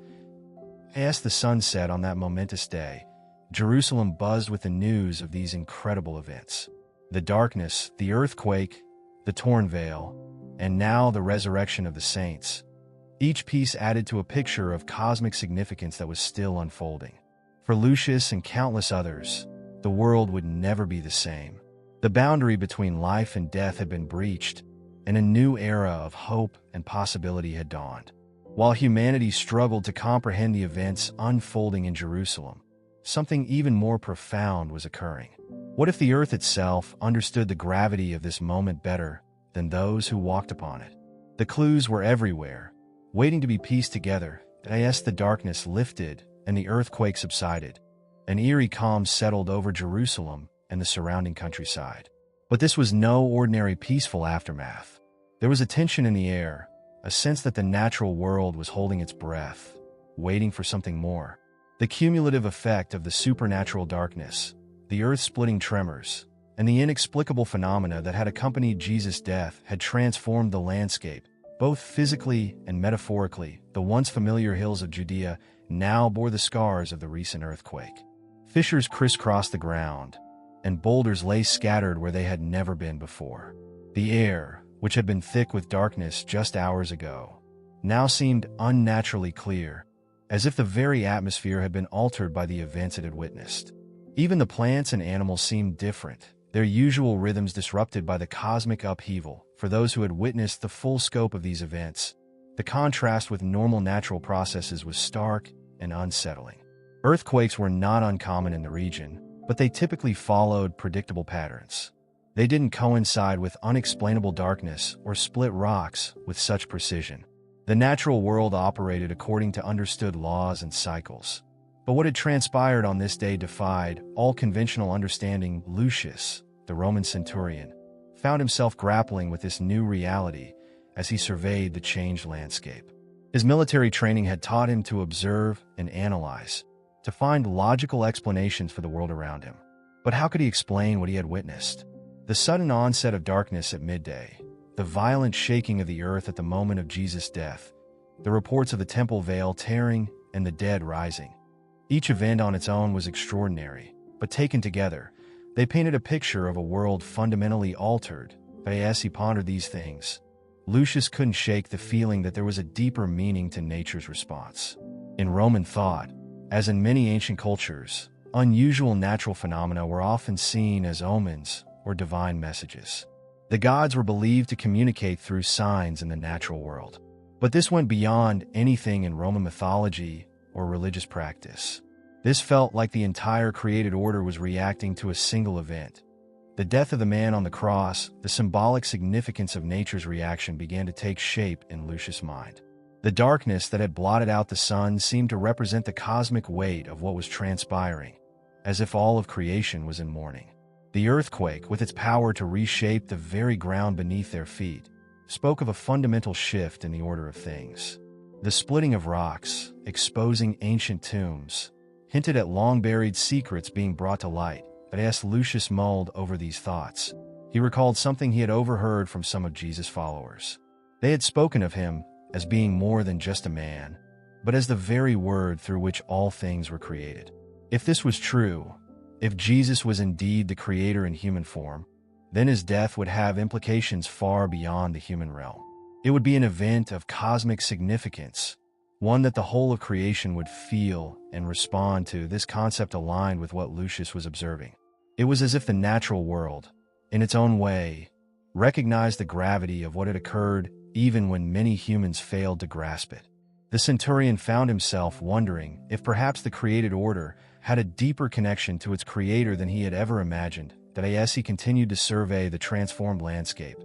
As the sun set on that momentous day, Jerusalem buzzed with the news of these incredible events. The darkness, the earthquake, the torn veil, and now the resurrection of the saints. Each piece added to a picture of cosmic significance that was still unfolding. For Lucius and countless others, the world would never be the same. The boundary between life and death had been breached, and a new era of hope and possibility had dawned. While humanity struggled to comprehend the events unfolding in Jerusalem, something even more profound was occurring. What if the earth itself understood the gravity of this moment better than those who walked upon it? The clues were everywhere, waiting to be pieced together. As the darkness lifted and the earthquake subsided, an eerie calm settled over Jerusalem and the surrounding countryside. But this was no ordinary peaceful aftermath. There was a tension in the air, a sense that the natural world was holding its breath, waiting for something more. The cumulative effect of the supernatural darkness, the earth-splitting tremors, and the inexplicable phenomena that had accompanied Jesus' death had transformed the landscape, both physically and metaphorically. The once familiar hills of Judea now bore the scars of the recent earthquake. Fissures crisscrossed the ground, and boulders lay scattered where they had never been before. The air, which had been thick with darkness just hours ago, now seemed unnaturally clear, as if the very atmosphere had been altered by the events it had witnessed. Even the plants and animals seemed different, their usual rhythms disrupted by the cosmic upheaval. For those who had witnessed the full scope of these events, the contrast with normal natural processes was stark and unsettling. Earthquakes were not uncommon in the region, but they typically followed predictable patterns. They didn't coincide with unexplainable darkness or split rocks with such precision. The natural world operated according to understood laws and cycles. But what had transpired on this day defied all conventional understanding. Lucius, the Roman centurion, found himself grappling with this new reality as he surveyed the changed landscape. His military training had taught him to observe and analyze, to find logical explanations for the world around him. But how could he explain what he had witnessed? The sudden onset of darkness at midday, the violent shaking of the earth at the moment of Jesus' death, the reports of the temple veil tearing and the dead rising. Each event on its own was extraordinary, but taken together, they painted a picture of a world fundamentally altered. But as he pondered these things, Lucius couldn't shake the feeling that there was a deeper meaning to nature's response. In Roman thought, as in many ancient cultures, unusual natural phenomena were often seen as omens or divine messages. The gods were believed to communicate through signs in the natural world. But this went beyond anything in Roman mythology or religious practice. This felt like the entire created order was reacting to a single event. The death of the man on the cross, the symbolic significance of nature's reaction began to take shape in Lucius' mind. The darkness that had blotted out the sun seemed to represent the cosmic weight of what was transpiring, as if all of creation was in mourning. The earthquake, with its power to reshape the very ground beneath their feet, spoke of a fundamental shift in the order of things. The splitting of rocks, exposing ancient tombs, hinted at long-buried secrets being brought to light. But as Lucius mulled over these thoughts, he recalled something he had overheard from some of Jesus' followers. They had spoken of him as being more than just a man, but as the very word through which all things were created. If this was true, if Jesus was indeed the creator in human form, then his death would have implications far beyond the human realm. It would be an event of cosmic significance, one that the whole of creation would feel and respond to. This concept aligned with what Lucius was observing. It was as if the natural world, in its own way, recognized the gravity of what had occurred even when many humans failed to grasp it. The centurion found himself wondering if perhaps the created order had a deeper connection to its creator than he had ever imagined. That as he continued to survey the transformed landscape,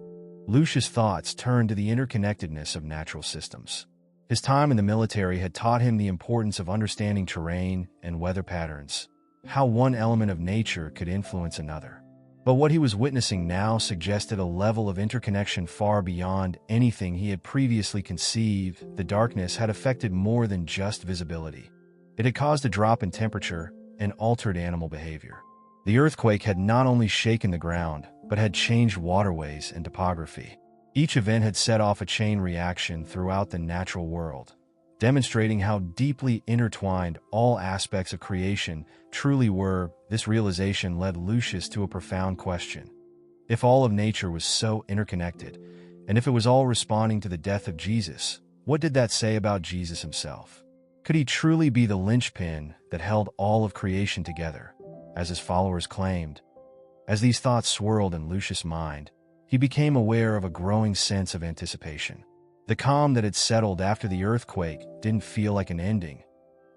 Lucius' thoughts turned to the interconnectedness of natural systems. His time in the military had taught him the importance of understanding terrain and weather patterns, how one element of nature could influence another. But what he was witnessing now suggested a level of interconnection far beyond anything he had previously conceived. The darkness had affected more than just visibility. It had caused a drop in temperature and altered animal behavior. The earthquake had not only shaken the ground, but had changed waterways and topography. Each event had set off a chain reaction throughout the natural world, demonstrating how deeply intertwined all aspects of creation truly were. This realization led Lucius to a profound question. If all of nature was so interconnected, and if it was all responding to the death of Jesus, what did that say about Jesus himself? Could he truly be the linchpin that held all of creation together, as his followers claimed? As these thoughts swirled in Lucius' mind, he became aware of a growing sense of anticipation. The calm that had settled after the earthquake didn't feel like an ending,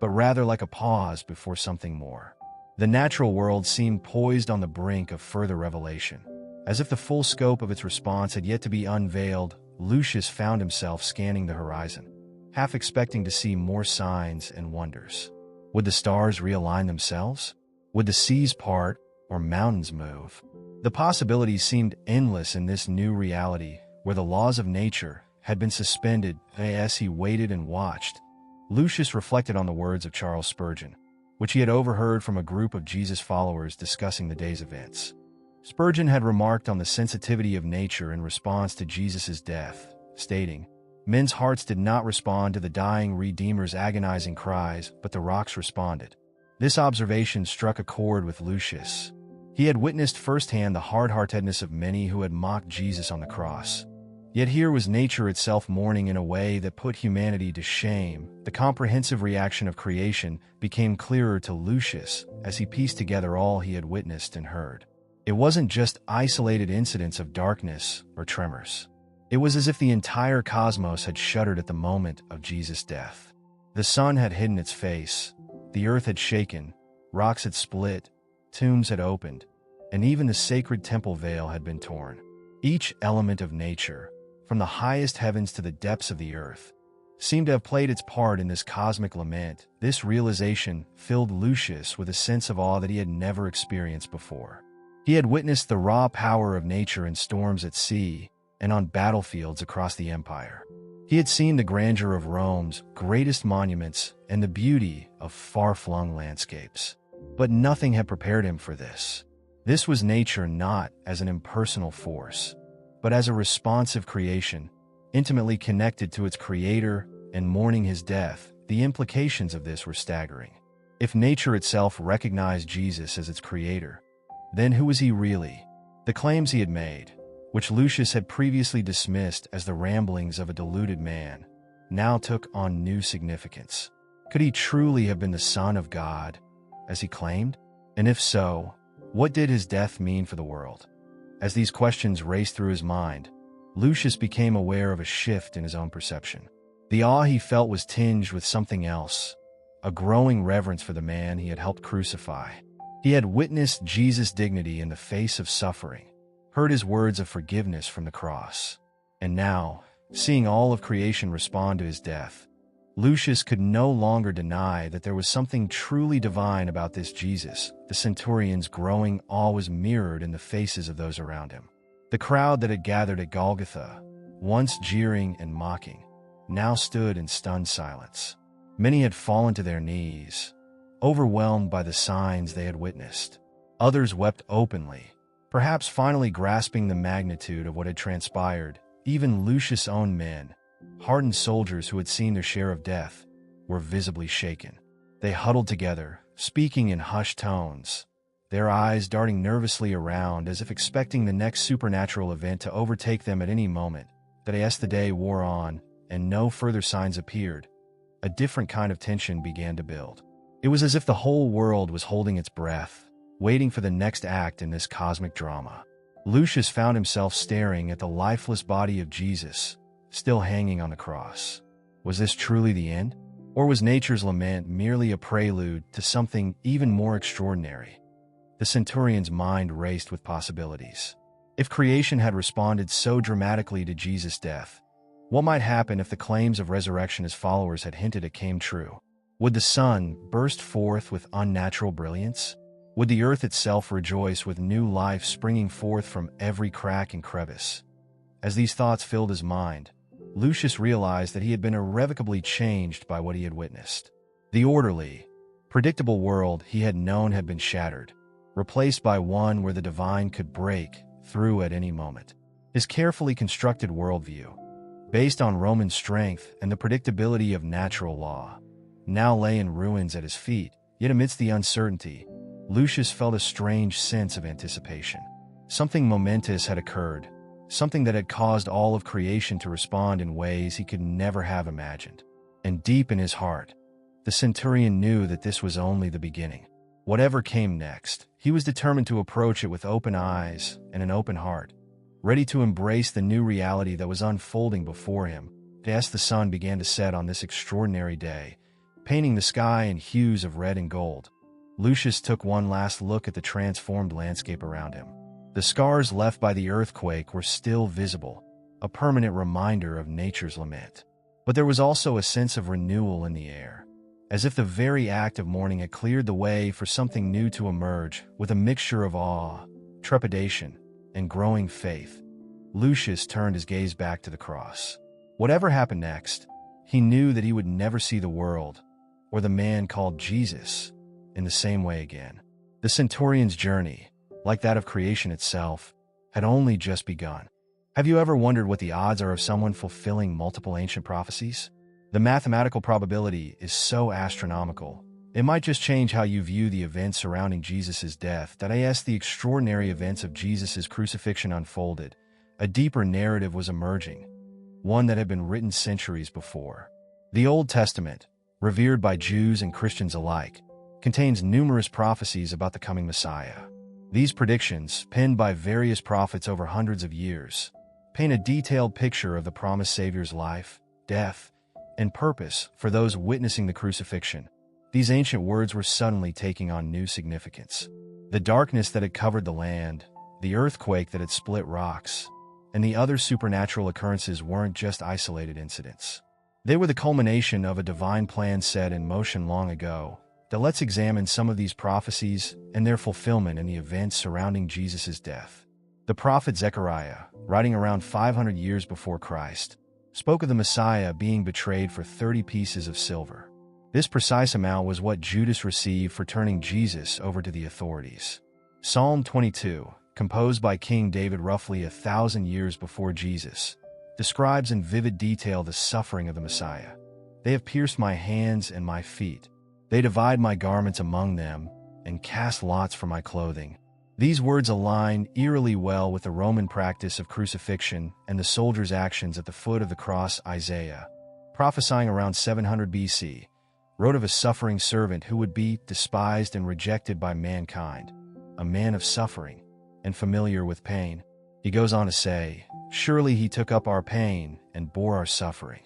but rather like a pause before something more. The natural world seemed poised on the brink of further revelation. As if the full scope of its response had yet to be unveiled, Lucius found himself scanning the horizon, half expecting to see more signs and wonders. Would the stars realign themselves? Would the seas part or mountains move? The possibilities seemed endless in this new reality, where the laws of nature had been suspended. As he waited and watched, Lucius reflected on the words of Charles Spurgeon, which he had overheard from a group of Jesus followers discussing the day's events. Spurgeon had remarked on the sensitivity of nature in response to Jesus' death, stating, "Men's hearts did not respond to the dying Redeemer's agonizing cries, but the rocks responded." This observation struck a chord with Lucius. He had witnessed firsthand the hard-heartedness of many who had mocked Jesus on the cross. Yet here was nature itself mourning in a way that put humanity to shame. The comprehensive reaction of creation became clearer to Lucius as he pieced together all he had witnessed and heard. It wasn't just isolated incidents of darkness or tremors. It was as if the entire cosmos had shuddered at the moment of Jesus' death. The sun had hidden its face, the earth had shaken, rocks had split, tombs had opened, and even the sacred temple veil had been torn. Each element of nature, from the highest heavens to the depths of the earth, seemed to have played its part in this cosmic lament. This realization filled Lucius with a sense of awe that he had never experienced before. He had witnessed the raw power of nature in storms at sea and on battlefields across the empire. He had seen the grandeur of Rome's greatest monuments and the beauty of far-flung landscapes. But nothing had prepared him for this. This was nature not as an impersonal force, but as a responsive creation, intimately connected to its creator and mourning his death. The implications of this were staggering. If nature itself recognized Jesus as its creator, then who was he really? The claims he had made, which Lucius had previously dismissed as the ramblings of a deluded man, now took on new significance. Could he truly have been the Son of God, as he claimed? And if so, what did his death mean for the world? As these questions raced through his mind, Lucius became aware of a shift in his own perception. The awe he felt was tinged with something else, a growing reverence for the man he had helped crucify. He had witnessed Jesus' dignity in the face of suffering, heard his words of forgiveness from the cross, and now, seeing all of creation respond to his death, Lucius could no longer deny that there was something truly divine about this Jesus. The centurion's growing awe was mirrored in the faces of those around him. The crowd that had gathered at Golgotha, once jeering and mocking, now stood in stunned silence. Many had fallen to their knees, overwhelmed by the signs they had witnessed. Others wept openly, perhaps finally grasping the magnitude of what had transpired. Even Lucius' own men, hardened soldiers who had seen their share of death, were visibly shaken. They huddled together, speaking in hushed tones, their eyes darting nervously around as if expecting the next supernatural event to overtake them at any moment. But as the day wore on and no further signs appeared, a different kind of tension began to build. It was as if the whole world was holding its breath, waiting for the next act in this cosmic drama. Lucius found himself staring at the lifeless body of Jesus, still hanging on the cross. Was this truly the end? Or was nature's lament merely a prelude to something even more extraordinary? The centurion's mind raced with possibilities. If creation had responded so dramatically to Jesus' death, what might happen if the claims of resurrection his followers had hinted at came true? Would the sun burst forth with unnatural brilliance? Would the earth itself rejoice with new life springing forth from every crack and crevice? As these thoughts filled his mind, Lucius realized that he had been irrevocably changed by what he had witnessed. The orderly, predictable world he had known had been shattered, replaced by one where the divine could break through at any moment. His carefully constructed worldview, based on Roman strength and the predictability of natural law, now lay in ruins at his feet. Yet amidst the uncertainty, Lucius felt a strange sense of anticipation. Something momentous had occurred, something that had caused all of creation to respond in ways he could never have imagined. And deep in his heart, the centurion knew that this was only the beginning. Whatever came next, he was determined to approach it with open eyes and an open heart, ready to embrace the new reality that was unfolding before him. As the sun began to set on this extraordinary day, painting the sky in hues of red and gold, Lucius took one last look at the transformed landscape around him. The scars left by the earthquake were still visible, a permanent reminder of nature's lament. But there was also a sense of renewal in the air, as if the very act of mourning had cleared the way for something new to emerge. With a mixture of awe, trepidation, and growing faith, Lucius turned his gaze back to the cross. Whatever happened next, he knew that he would never see the world, or the man called Jesus, in the same way again. The centurion's journey, like that of creation itself, had only just begun. Have you ever wondered what the odds are of someone fulfilling multiple ancient prophecies? The mathematical probability is so astronomical, it might just change how you view the events surrounding Jesus' death. As the extraordinary events of Jesus' crucifixion unfolded, a deeper narrative was emerging, one that had been written centuries before. The Old Testament, revered by Jews and Christians alike, contains numerous prophecies about the coming Messiah, These predictions, penned by various prophets over hundreds of years, paint a detailed picture of the promised Savior's life, death, and purpose for those witnessing the crucifixion. These ancient words were suddenly taking on new significance. The darkness that had covered the land, the earthquake that had split rocks, and the other supernatural occurrences weren't just isolated incidents. They were the culmination of a divine plan set in motion long ago. Now let's examine some of these prophecies and their fulfillment in the events surrounding Jesus' death. The prophet Zechariah, writing around 500 years before Christ, spoke of the Messiah being betrayed for 30 pieces of silver. This precise amount was what Judas received for turning Jesus over to the authorities. Psalm 22, composed by King David roughly 1,000 years before Jesus, describes in vivid detail the suffering of the Messiah. They have pierced my hands and my feet. They divide my garments among them and cast lots for my clothing. These words align eerily well with the Roman practice of crucifixion and the soldiers' actions at the foot of the cross. Isaiah, prophesying around 700 BC, wrote of a suffering servant who would be despised and rejected by mankind, a man of suffering and familiar with pain. He goes on to say, "Surely he took up our pain and bore our suffering.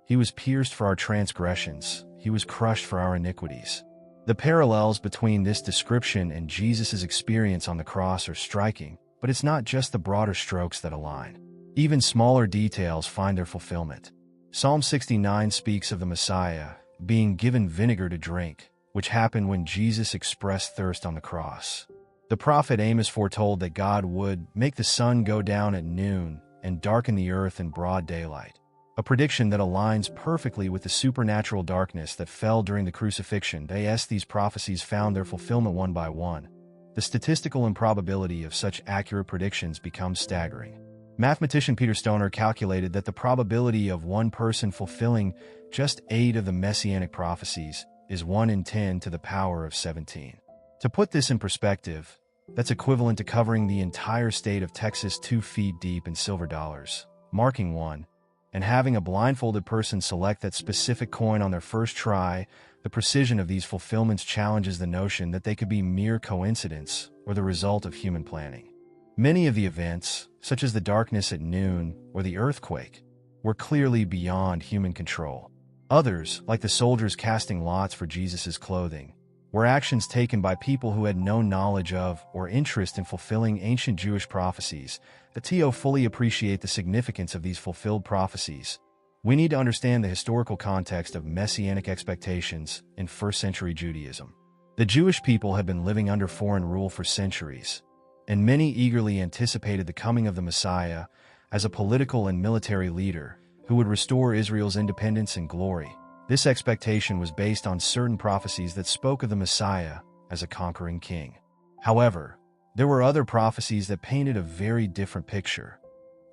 He was pierced for our transgressions, he was crushed for our iniquities." The parallels between this description and Jesus' experience on the cross are striking, but it's not just the broader strokes that align. Even smaller details find their fulfillment. Psalm 69 speaks of the Messiah being given vinegar to drink, which happened when Jesus expressed thirst on the cross. The prophet Amos foretold that God would make the sun go down at noon and darken the earth in broad daylight, a prediction that aligns perfectly with the supernatural darkness that fell during the crucifixion. These prophecies found their fulfillment one by one. The statistical improbability of such accurate predictions becomes staggering. Mathematician Peter Stoner calculated that the probability of one person fulfilling just 8 of the messianic prophecies is 1 in 10 to the power of 17. To put this in perspective, that's equivalent to covering the entire state of Texas 2 feet deep in silver dollars, marking one, and having a blindfolded person select that specific coin on their first try. The precision of these fulfillments challenges the notion that they could be mere coincidence or the result of human planning. Many of the events, such as the darkness at noon or the earthquake, were clearly beyond human control. Others, like the soldiers casting lots for Jesus' clothing, were actions taken by people who had no knowledge of or interest in fulfilling ancient Jewish prophecies. To fully appreciate the significance of these fulfilled prophecies, we need to understand the historical context of messianic expectations in first-century Judaism. The Jewish people had been living under foreign rule for centuries, and many eagerly anticipated the coming of the Messiah as a political and military leader who would restore Israel's independence and glory. This expectation was based on certain prophecies that spoke of the Messiah as a conquering king. However, there were other prophecies that painted a very different picture,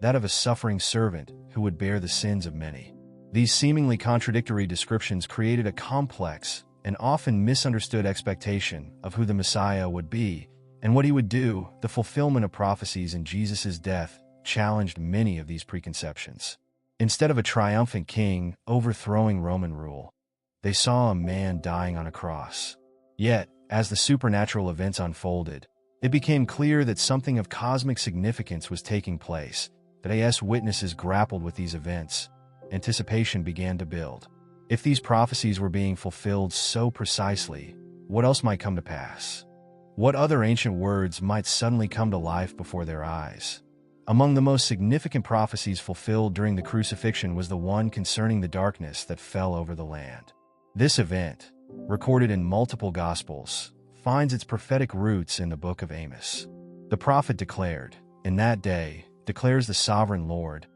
that of a suffering servant who would bear the sins of many. These seemingly contradictory descriptions created a complex and often misunderstood expectation of who the Messiah would be and what he would do. The fulfillment of prophecies in Jesus' death challenged many of these preconceptions. Instead of a triumphant king overthrowing Roman rule, they saw a man dying on a cross. Yet, as the supernatural events unfolded, it became clear that something of cosmic significance was taking place. As witnesses grappled with these events, anticipation began to build. If these prophecies were being fulfilled so precisely, what else might come to pass? What other ancient words might suddenly come to life before their eyes? Among the most significant prophecies fulfilled during the crucifixion was the one concerning the darkness that fell over the land. This event, recorded in multiple Gospels, finds its prophetic roots in the book of Amos. The prophet declared, "In that day, declares the sovereign Lord,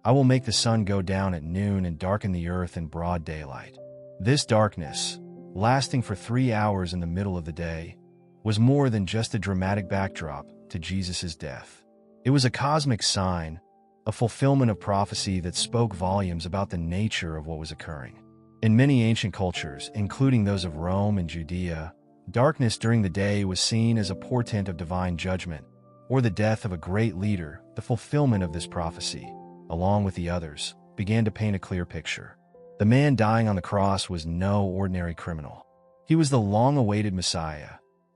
I will make the sun go down at noon and darken the earth in broad daylight." This darkness, lasting for 3 hours in the middle of the day, was more than just a dramatic backdrop to Jesus' death. It was a cosmic sign, a fulfillment of prophecy that spoke volumes about the nature of what was occurring. In many ancient cultures, including those of Rome and Judea, darkness during the day was seen as a portent of divine judgment or the death of a great leader. The fulfillment of this prophecy, along with the others, began to paint a clear picture. The man dying on the cross was no ordinary criminal. He was the long-awaited Messiah,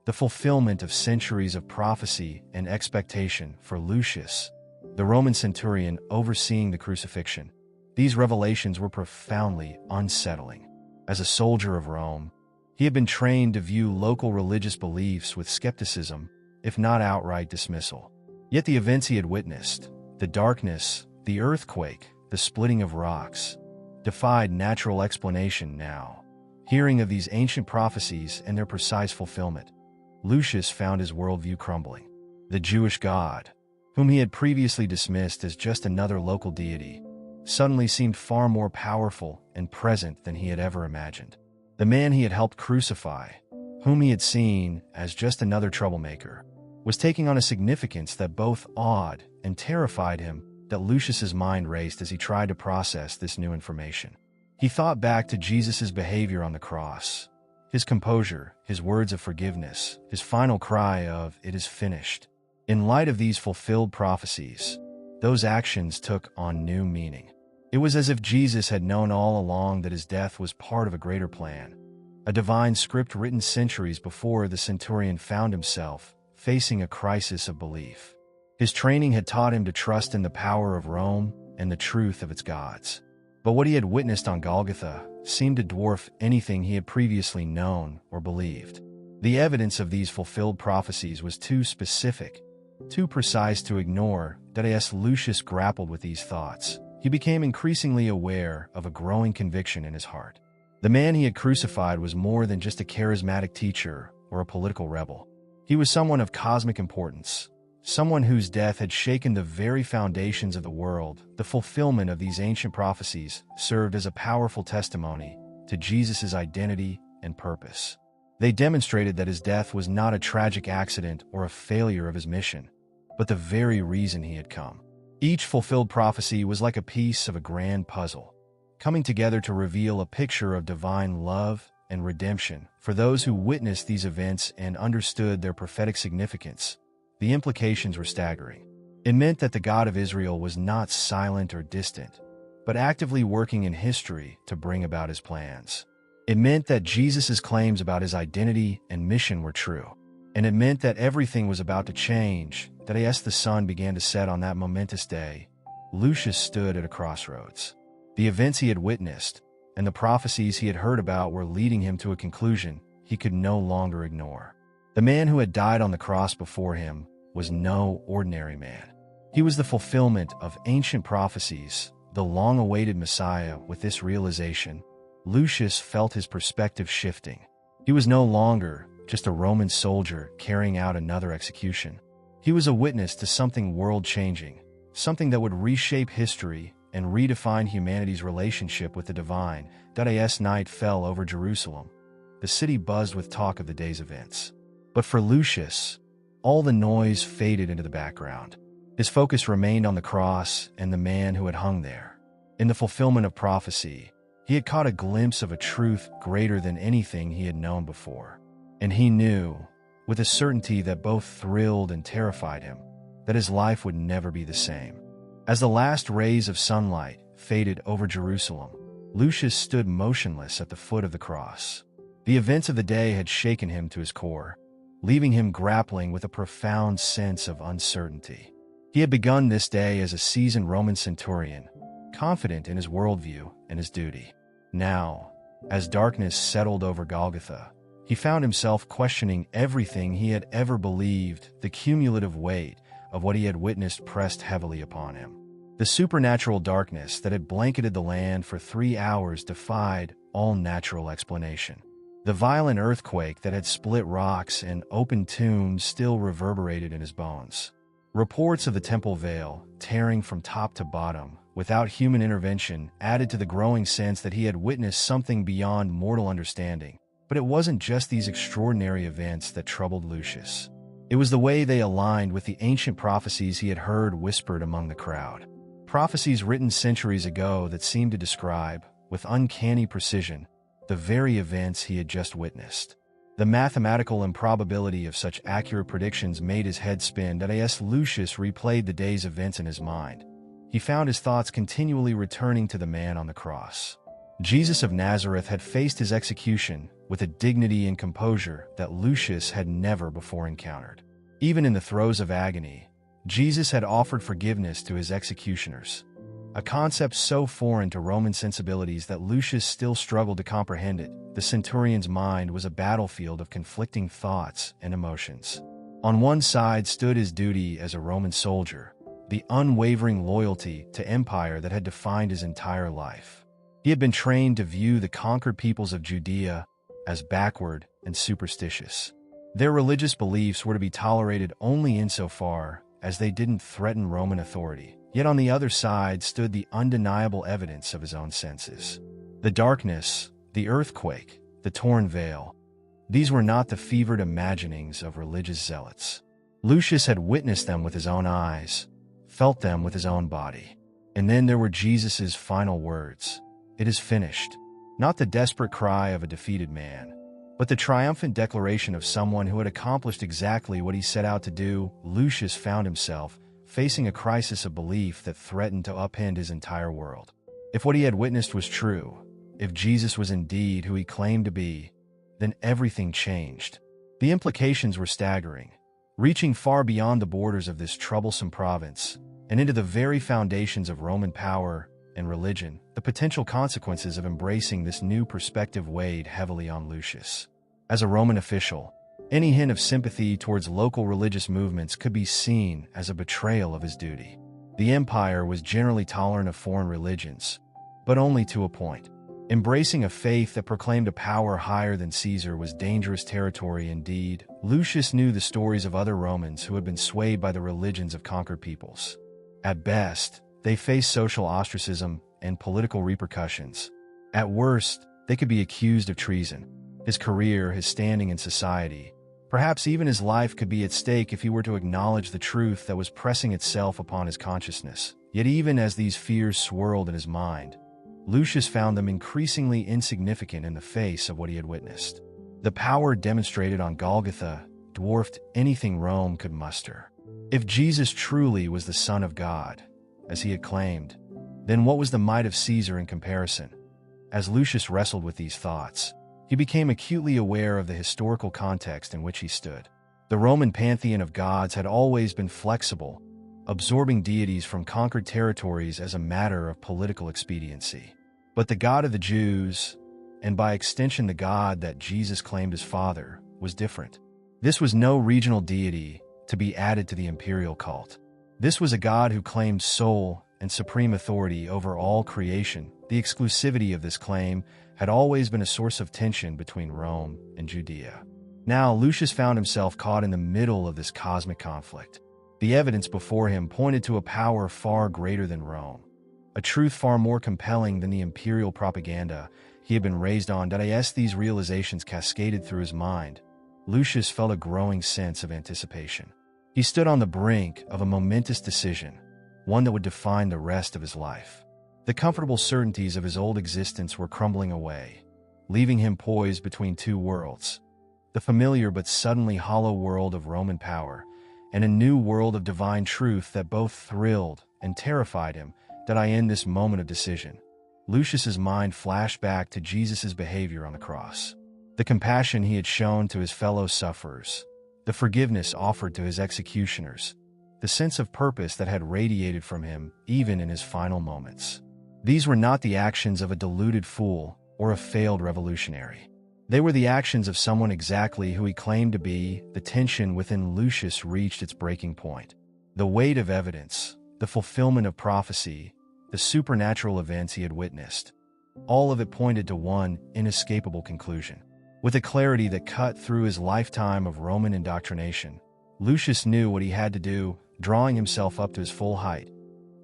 the fulfillment of centuries of prophecy and expectation for Lucius, the Roman centurion overseeing the crucifixion. These revelations were profoundly unsettling. As a soldier of Rome, he had been trained to view local religious beliefs with skepticism, if not outright dismissal. Yet the events he had witnessed, the darkness, the earthquake, the splitting of rocks, defied natural explanation now. Hearing of these ancient prophecies and their precise fulfillment, Lucius found his worldview crumbling. The Jewish God, whom he had previously dismissed as just another local deity, suddenly seemed far more powerful and present than he had ever imagined. The man he had helped crucify, whom he had seen as just another troublemaker, was taking on a significance that both awed and terrified him. That Lucius's mind raced as he tried to process this new information. He thought back to Jesus' behavior on the cross, his composure, his words of forgiveness, his final cry of, "It is finished." In light of these fulfilled prophecies, those actions took on new meaning. It was as if Jesus had known all along that his death was part of a greater plan, a divine script written centuries before the centurion found himself facing a crisis of belief. His training had taught him to trust in the power of Rome and the truth of its gods. But what he had witnessed on Golgotha seemed to dwarf anything he had previously known or believed. The evidence of these fulfilled prophecies was too specific, too precise to ignore. As Lucius grappled with these thoughts, he became increasingly aware of a growing conviction in his heart. The man he had crucified was more than just a charismatic teacher or a political rebel. He was someone of cosmic importance, someone whose death had shaken the very foundations of the world. The fulfillment of these ancient prophecies served as a powerful testimony to Jesus' identity and purpose. They demonstrated that his death was not a tragic accident or a failure of his mission, but the very reason he had come. Each fulfilled prophecy was like a piece of a grand puzzle, coming together to reveal a picture of divine love and redemption for those who witnessed these events and understood their prophetic significance. The implications were staggering. It meant that the God of Israel was not silent or distant, but actively working in history to bring about his plans. It meant that Jesus' claims about his identity and mission were true. And it meant that everything was about to change. That as the sun began to set on that momentous day, Lucius stood at a crossroads. The events he had witnessed and the prophecies he had heard about were leading him to a conclusion he could no longer ignore. The man who had died on the cross before him was no ordinary man. He was the fulfillment of ancient prophecies, the long-awaited Messiah. With this realization, Lucius felt his perspective shifting. He was no longer just a Roman soldier carrying out another execution. He was a witness to something world-changing, something that would reshape history and redefine humanity's relationship with the divine. As night fell over Jerusalem, the city buzzed with talk of the day's events. But for Lucius, all the noise faded into the background. His focus remained on the cross and the man who had hung there. In the fulfillment of prophecy, he had caught a glimpse of a truth greater than anything he had known before. And he knew, with a certainty that both thrilled and terrified him, that his life would never be the same. As the last rays of sunlight faded over Jerusalem, Lucius stood motionless at the foot of the cross. The events of the day had shaken him to his core, leaving him grappling with a profound sense of uncertainty. He had begun this day as a seasoned Roman centurion, confident in his worldview and his duty. Now, as darkness settled over Golgotha, he found himself questioning everything he had ever believed. The cumulative weight of what he had witnessed pressed heavily upon him. The supernatural darkness that had blanketed the land for 3 hours defied all natural explanation. The violent earthquake that had split rocks and opened tombs still reverberated in his bones. Reports of the temple veil, tearing from top to bottom, without human intervention, added to the growing sense that he had witnessed something beyond mortal understanding. But it wasn't just these extraordinary events that troubled Lucius. It was the way they aligned with the ancient prophecies he had heard whispered among the crowd. Prophecies written centuries ago that seemed to describe, with uncanny precision, the very events he had just witnessed. The mathematical improbability of such accurate predictions made his head spin. As Lucius replayed the day's events in his mind, he found his thoughts continually returning to the man on the cross. Jesus of Nazareth had faced his execution with a dignity and composure that Lucius had never before encountered. Even in the throes of agony, Jesus had offered forgiveness to his executioners, a concept so foreign to Roman sensibilities that Lucius still struggled to comprehend it. The centurion's mind was a battlefield of conflicting thoughts and emotions. On one side stood his duty as a Roman soldier, the unwavering loyalty to empire that had defined his entire life. He had been trained to view the conquered peoples of Judea as backward and superstitious. Their religious beliefs were to be tolerated only insofar as they didn't threaten Roman authority. Yet on the other side stood the undeniable evidence of his own senses. The darkness, the earthquake, the torn veil. These were not the fevered imaginings of religious zealots. Lucius had witnessed them with his own eyes, felt them with his own body. And then there were Jesus's final words. "It is finished." Not the desperate cry of a defeated man, but the triumphant declaration of someone who had accomplished exactly what he set out to do. Lucius found himself facing a crisis of belief that threatened to upend his entire world. If what he had witnessed was true, if Jesus was indeed who he claimed to be, then everything changed. The implications were staggering, reaching far beyond the borders of this troublesome province and into the very foundations of Roman power and religion. The potential consequences of embracing this new perspective weighed heavily on Lucius. As a Roman official, any hint of sympathy towards local religious movements could be seen as a betrayal of his duty. The empire was generally tolerant of foreign religions, but only to a point. Embracing a faith that proclaimed a power higher than Caesar was dangerous territory indeed. Lucius knew the stories of other Romans who had been swayed by the religions of conquered peoples. At best, they faced social ostracism and political repercussions. At worst, they could be accused of treason. His career, his standing in society, perhaps even his life could be at stake if he were to acknowledge the truth that was pressing itself upon his consciousness. Yet even as these fears swirled in his mind, Lucius found them increasingly insignificant in the face of what he had witnessed. The power demonstrated on Golgotha dwarfed anything Rome could muster. If Jesus truly was the Son of God, as he had claimed, then what was the might of Caesar in comparison? As Lucius wrestled with these thoughts, he became acutely aware of the historical context in which he stood. The Roman pantheon of gods had always been flexible, absorbing deities from conquered territories as a matter of political expediency. But the God of the Jews, and by extension the God that Jesus claimed as Father, was different. This was no regional deity to be added to the imperial cult. This was a God who claimed sole and supreme authority over all creation. The exclusivity of this claim had always been a source of tension between Rome and Judea. Now Lucius found himself caught in the middle of this cosmic conflict. The evidence before him pointed to a power far greater than Rome, a truth far more compelling than the imperial propaganda he had been raised on. As these realizations cascaded through his mind, Lucius felt a growing sense of anticipation. He stood on the brink of a momentous decision, one that would define the rest of his life. The comfortable certainties of his old existence were crumbling away, leaving him poised between two worlds: the familiar but suddenly hollow world of Roman power, and a new world of divine truth that both thrilled and terrified him. In this moment of decision, Lucius's mind flashed back to Jesus' behavior on the cross, the compassion he had shown to his fellow sufferers, the forgiveness offered to his executioners, the sense of purpose that had radiated from him even in his final moments. These were not the actions of a deluded fool or a failed revolutionary. They were the actions of someone exactly who he claimed to be. The tension within Lucius reached its breaking point. The weight of evidence, the fulfillment of prophecy, the supernatural events he had witnessed, all of it pointed to one inescapable conclusion. With a clarity that cut through his lifetime of Roman indoctrination, Lucius knew what he had to do. Drawing himself up to his full height,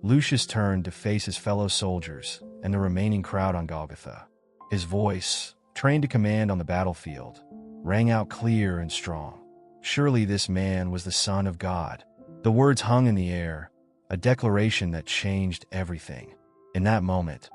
Lucius turned to face his fellow soldiers and the remaining crowd on Golgotha. His voice, trained to command on the battlefield, rang out clear and strong. Surely this man was the Son of God. The words hung in the air, a declaration that changed everything. In that moment,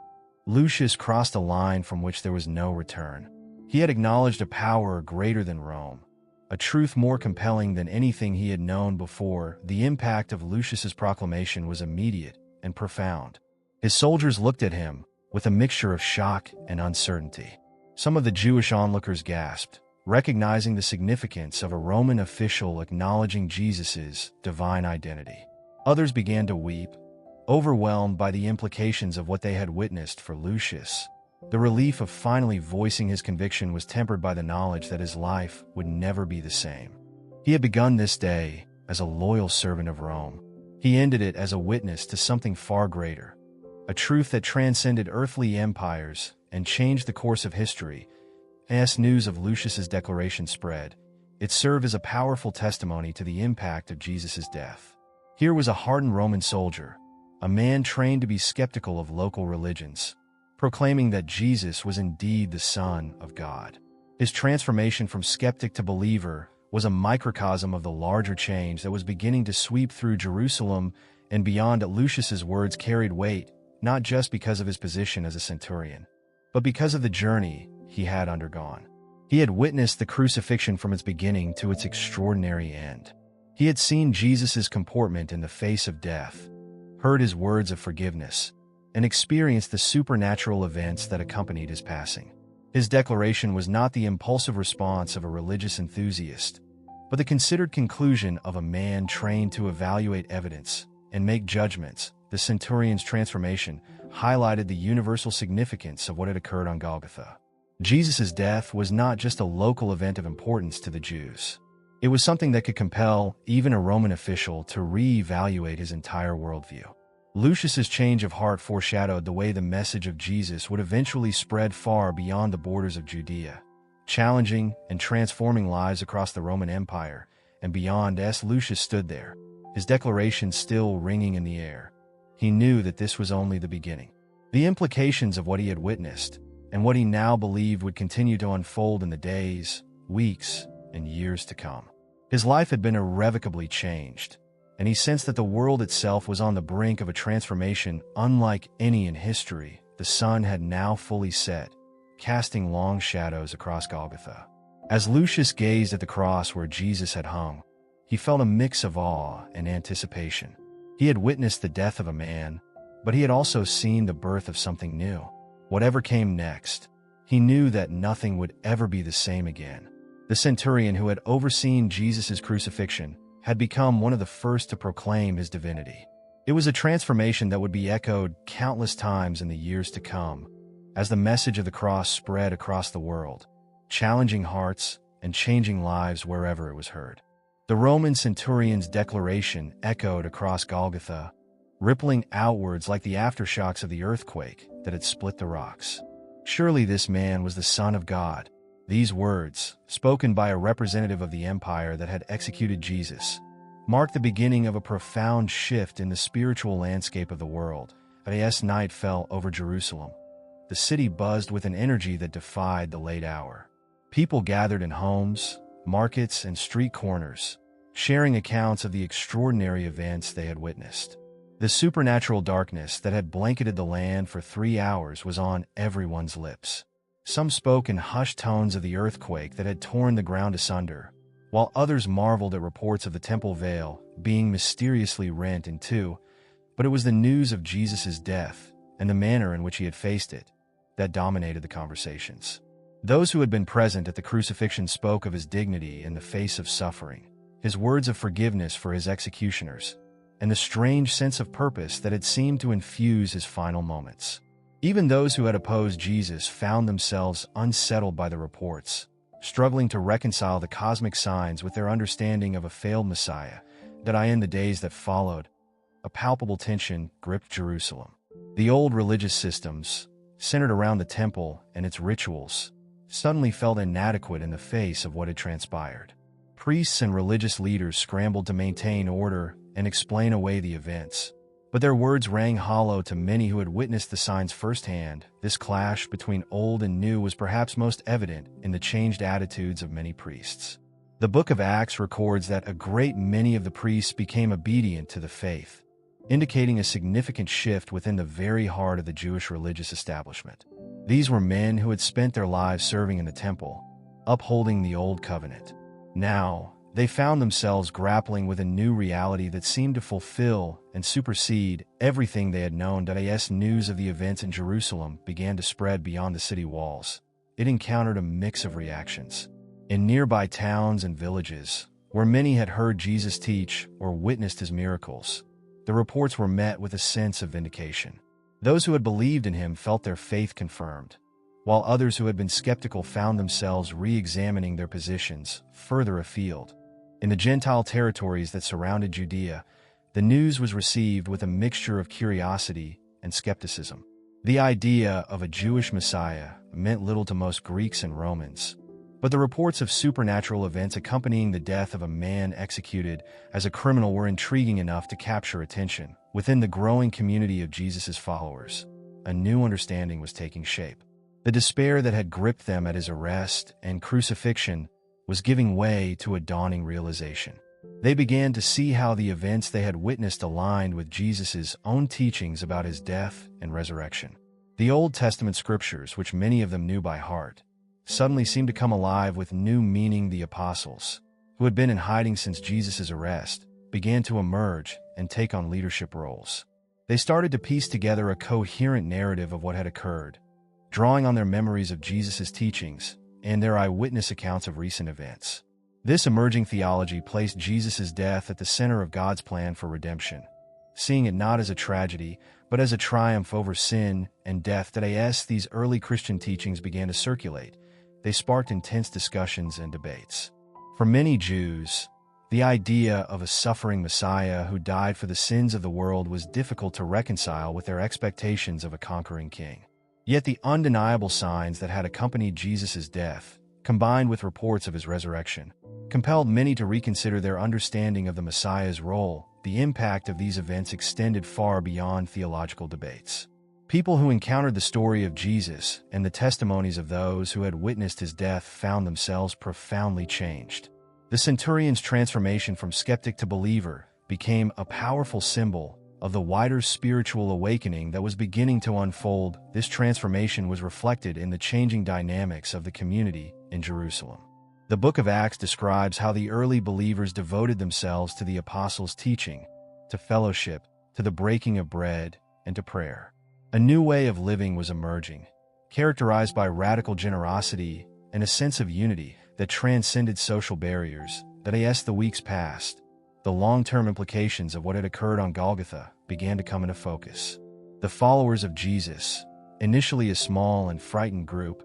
Lucius crossed a line from which there was no return. He had acknowledged a power greater than Rome, a truth more compelling than anything he had known before. The impact of Lucius's proclamation was immediate and profound. His soldiers looked at him, with a mixture of shock and uncertainty. Some of the Jewish onlookers gasped, recognizing the significance of a Roman official acknowledging Jesus' divine identity. Others began to weep, overwhelmed by the implications of what they had witnessed for Lucius. The relief of finally voicing his conviction was tempered by the knowledge that his life would never be the same. He had begun this day as a loyal servant of Rome. He ended it as a witness to something far greater, a truth that transcended earthly empires and changed the course of history. As news of Lucius's declaration spread, it served as a powerful testimony to the impact of Jesus' death. Here was a hardened Roman soldier, a man trained to be skeptical of local religions, proclaiming that Jesus was indeed the Son of God. His transformation from skeptic to believer was a microcosm of the larger change that was beginning to sweep through Jerusalem and beyond. Lucius's words carried weight, not just because of his position as a centurion, but because of the journey he had undergone. He had witnessed the crucifixion from its beginning to its extraordinary end. He had seen Jesus' comportment in the face of death, heard his words of forgiveness, and experienced the supernatural events that accompanied his passing. His declaration was not the impulsive response of a religious enthusiast, but the considered conclusion of a man trained to evaluate evidence and make judgments. The centurion's transformation highlighted the universal significance of what had occurred on Golgotha. Jesus' death was not just a local event of importance to the Jews. It was something that could compel even a Roman official to re-evaluate his entire worldview. Lucius's change of heart foreshadowed the way the message of Jesus would eventually spread far beyond the borders of Judea, challenging and transforming lives across the Roman Empire and beyond. As Lucius stood there, his declaration still ringing in the air, he knew that this was only the beginning. The implications of what he had witnessed and what he now believed would continue to unfold in the days, weeks, and years to come. His life had been irrevocably changed, and he sensed that the world itself was on the brink of a transformation unlike any in history. The sun had now fully set, casting long shadows across Golgotha. As Lucius gazed at the cross where Jesus had hung, he felt a mix of awe and anticipation. He had witnessed the death of a man, but he had also seen the birth of something new. Whatever came next, he knew that nothing would ever be the same again. The centurion who had overseen Jesus' crucifixion had become one of the first to proclaim his divinity. It was a transformation that would be echoed countless times in the years to come, as the message of the cross spread across the world, challenging hearts and changing lives wherever it was heard. The Roman centurion's declaration echoed across Golgotha, rippling outwards like the aftershocks of the earthquake that had split the rocks. Surely this man was the Son of God. These words, spoken by a representative of the empire that had executed Jesus, marked the beginning of a profound shift in the spiritual landscape of the world. As night fell over Jerusalem, the city buzzed with an energy that defied the late hour. People gathered in homes, markets, and street corners, sharing accounts of the extraordinary events they had witnessed. The supernatural darkness that had blanketed the land for 3 hours was on everyone's lips. Some spoke in hushed tones of the earthquake that had torn the ground asunder, while others marveled at reports of the temple veil being mysteriously rent in two. But it was the news of Jesus' death and the manner in which he had faced it that dominated the conversations. Those who had been present at the crucifixion spoke of his dignity in the face of suffering, his words of forgiveness for his executioners, and the strange sense of purpose that had seemed to infuse his final moments. Even those who had opposed Jesus found themselves unsettled by the reports, struggling to reconcile the cosmic signs with their understanding of a failed Messiah. In the days that followed, a palpable tension gripped Jerusalem. The old religious systems, centered around the temple and its rituals, suddenly felt inadequate in the face of what had transpired. Priests and religious leaders scrambled to maintain order and explain away the events, but their words rang hollow to many who had witnessed the signs firsthand. This clash between old and new was perhaps most evident in the changed attitudes of many priests. The book of Acts records that a great many of the priests became obedient to the faith, indicating a significant shift within the very heart of the Jewish religious establishment. These were men who had spent their lives serving in the temple, upholding the old covenant. Now, They found themselves grappling with a new reality that seemed to fulfill and supersede everything they had known. As news of the events in Jerusalem began to spread beyond the city walls, it encountered a mix of reactions. In nearby towns and villages, where many had heard Jesus teach or witnessed his miracles, the reports were met with a sense of vindication. Those who had believed in him felt their faith confirmed, while others who had been skeptical found themselves re-examining their positions further afield. In the Gentile territories that surrounded Judea, the news was received with a mixture of curiosity and skepticism. The idea of a Jewish Messiah meant little to most Greeks and Romans, but the reports of supernatural events accompanying the death of a man executed as a criminal were intriguing enough to capture attention. Within the growing community of Jesus' followers, a new understanding was taking shape. The despair that had gripped them at his arrest and crucifixion was giving way to a dawning realization. They began to see how the events they had witnessed aligned with Jesus' own teachings about his death and resurrection. The Old Testament scriptures, which many of them knew by heart, suddenly seemed to come alive with new meaning. The apostles, who had been in hiding since Jesus' arrest, began to emerge and take on leadership roles. They started to piece together a coherent narrative of what had occurred, drawing on their memories of Jesus' teachings and their eyewitness accounts of recent events. This emerging theology placed Jesus' death at the center of God's plan for redemption, seeing it not as a tragedy, but as a triumph over sin and death. As these early Christian teachings began to circulate, they sparked intense discussions and debates. For many Jews, the idea of a suffering Messiah who died for the sins of the world was difficult to reconcile with their expectations of a conquering king. Yet the undeniable signs that had accompanied Jesus' death, combined with reports of his resurrection, compelled many to reconsider their understanding of the Messiah's role. The impact of these events extended far beyond theological debates. People who encountered the story of Jesus and the testimonies of those who had witnessed his death found themselves profoundly changed. The centurion's transformation from skeptic to believer became a powerful symbol of the wider spiritual awakening that was beginning to unfold. This transformation was reflected in the changing dynamics of the community in Jerusalem. The book of Acts describes how the early believers devoted themselves to the apostles' teaching, to fellowship, to the breaking of bread, and to prayer. A new way of living was emerging, characterized by radical generosity and a sense of unity that transcended social barriers. As the weeks passed, the long-term implications of what had occurred on Golgotha began to come into focus. The followers of Jesus, initially a small and frightened group,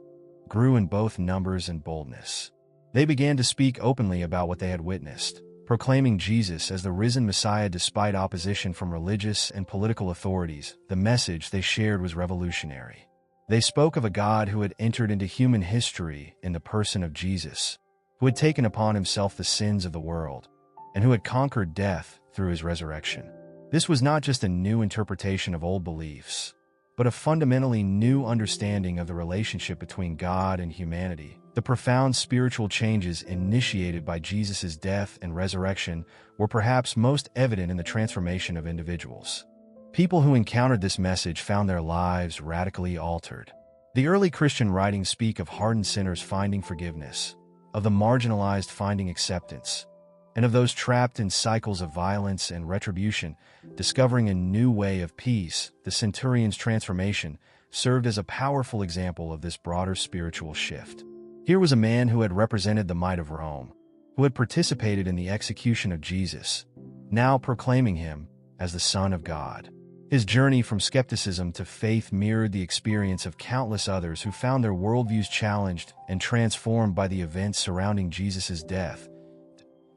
grew in both numbers and boldness. They began to speak openly about what they had witnessed, proclaiming Jesus as the risen Messiah despite opposition from religious and political authorities. The message they shared was revolutionary. They spoke of a God who had entered into human history in the person of Jesus, who had taken upon himself the sins of the world, and who had conquered death through his resurrection. This was not just a new interpretation of old beliefs, but a fundamentally new understanding of the relationship between God and humanity. The profound spiritual changes initiated by Jesus' death and resurrection were perhaps most evident in the transformation of individuals. People who encountered this message found their lives radically altered. The early Christian writings speak of hardened sinners finding forgiveness, of the marginalized finding acceptance, and of those trapped in cycles of violence and retribution discovering a new way of peace. The centurion's transformation served as a powerful example of this broader spiritual shift. Here was a man who had represented the might of Rome, who had participated in the execution of Jesus, now proclaiming him as the Son of God. His journey from skepticism to faith mirrored the experience of countless others who found their worldviews challenged and transformed by the events surrounding Jesus' death.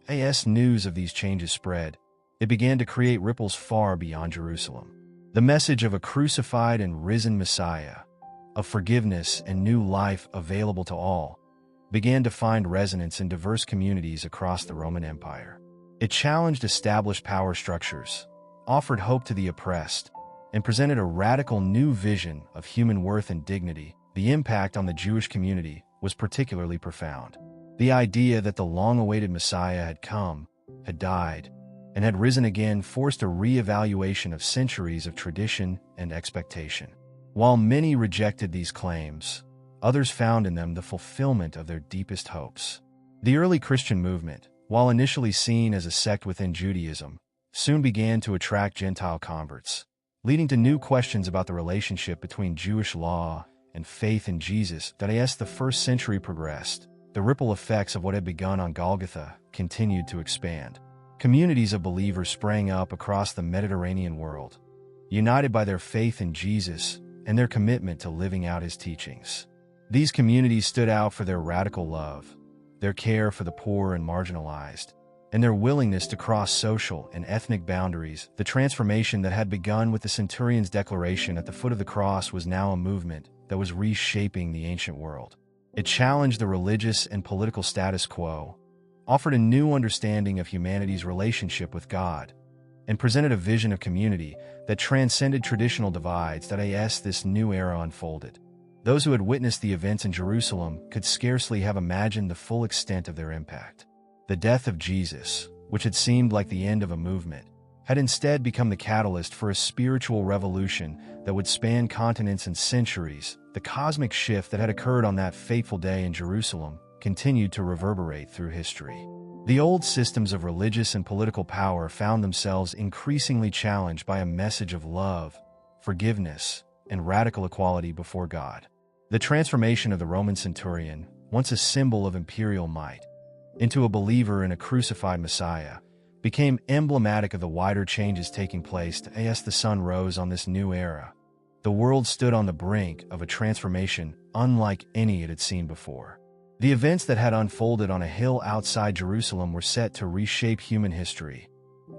As news of these changes spread, it began to create ripples far beyond Jerusalem. The message of a crucified and risen Messiah, of forgiveness and new life available to all, began to find resonance in diverse communities across the Roman Empire. It challenged established power structures, offered hope to the oppressed, and presented a radical new vision of human worth and dignity. The impact on the Jewish community was particularly profound. The idea that the long-awaited Messiah had come, had died, and had risen again forced a re-evaluation of centuries of tradition and expectation. While many rejected these claims, others found in them the fulfillment of their deepest hopes. The early Christian movement, while initially seen as a sect within Judaism, soon began to attract Gentile converts, leading to new questions about the relationship between Jewish law and faith in Jesus. As the first century progressed, the ripple effects of what had begun on Golgotha continued to expand. Communities of believers sprang up across the Mediterranean world, united by their faith in Jesus and their commitment to living out his teachings. These communities stood out for their radical love, their care for the poor and marginalized, and their willingness to cross social and ethnic boundaries. The transformation that had begun with the centurion's declaration at the foot of the cross was now a movement that was reshaping the ancient world. It challenged the religious and political status quo, offered a new understanding of humanity's relationship with God, and presented a vision of community that transcended traditional divides. As this new era unfolded, those who had witnessed the events in Jerusalem could scarcely have imagined the full extent of their impact. The death of Jesus, which had seemed like the end of a movement, had instead become the catalyst for a spiritual revolution that would span continents and centuries. The cosmic shift that had occurred on that fateful day in Jerusalem continued to reverberate through history. The old systems of religious and political power found themselves increasingly challenged by a message of love, forgiveness, and radical equality before God. The transformation of the Roman centurion, once a symbol of imperial might, into a believer in a crucified Messiah, became emblematic of the wider changes taking place. As the sun rose on this new era, the world stood on the brink of a transformation unlike any it had seen before. The events that had unfolded on a hill outside Jerusalem were set to reshape human history,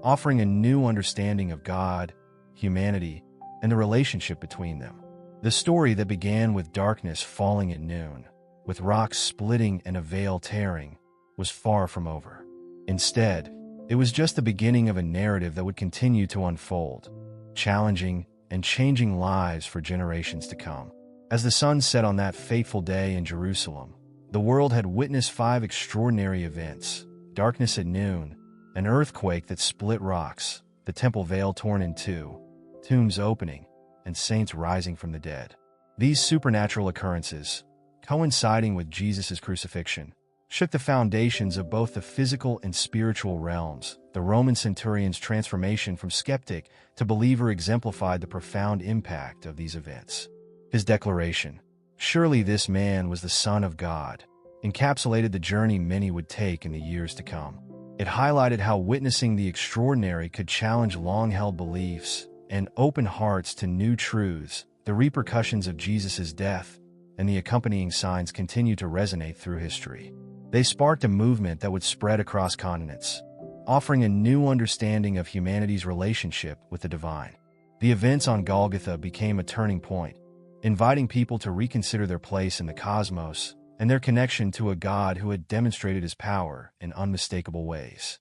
offering a new understanding of God, humanity, and the relationship between them. The story that began with darkness falling at noon, with rocks splitting and a veil tearing, was far from over. Instead, it was just the beginning of a narrative that would continue to unfold, challenging and changing lives for generations to come. As the sun set on that fateful day in Jerusalem, the world had witnessed 5 extraordinary events: darkness at noon, an earthquake that split rocks, the temple veil torn in two, tombs opening, and saints rising from the dead. These supernatural occurrences, coinciding with Jesus' crucifixion, shook the foundations of both the physical and spiritual realms. The Roman centurion's transformation from skeptic to believer exemplified the profound impact of these events. His declaration, "Surely this man was the Son of God," encapsulated the journey many would take in the years to come. It highlighted how witnessing the extraordinary could challenge long-held beliefs and open hearts to new truths. The repercussions of Jesus' death and the accompanying signs continue to resonate through history. They sparked a movement that would spread across continents, offering a new understanding of humanity's relationship with the divine. The events on Golgotha became a turning point, inviting people to reconsider their place in the cosmos and their connection to a God who had demonstrated his power in unmistakable ways.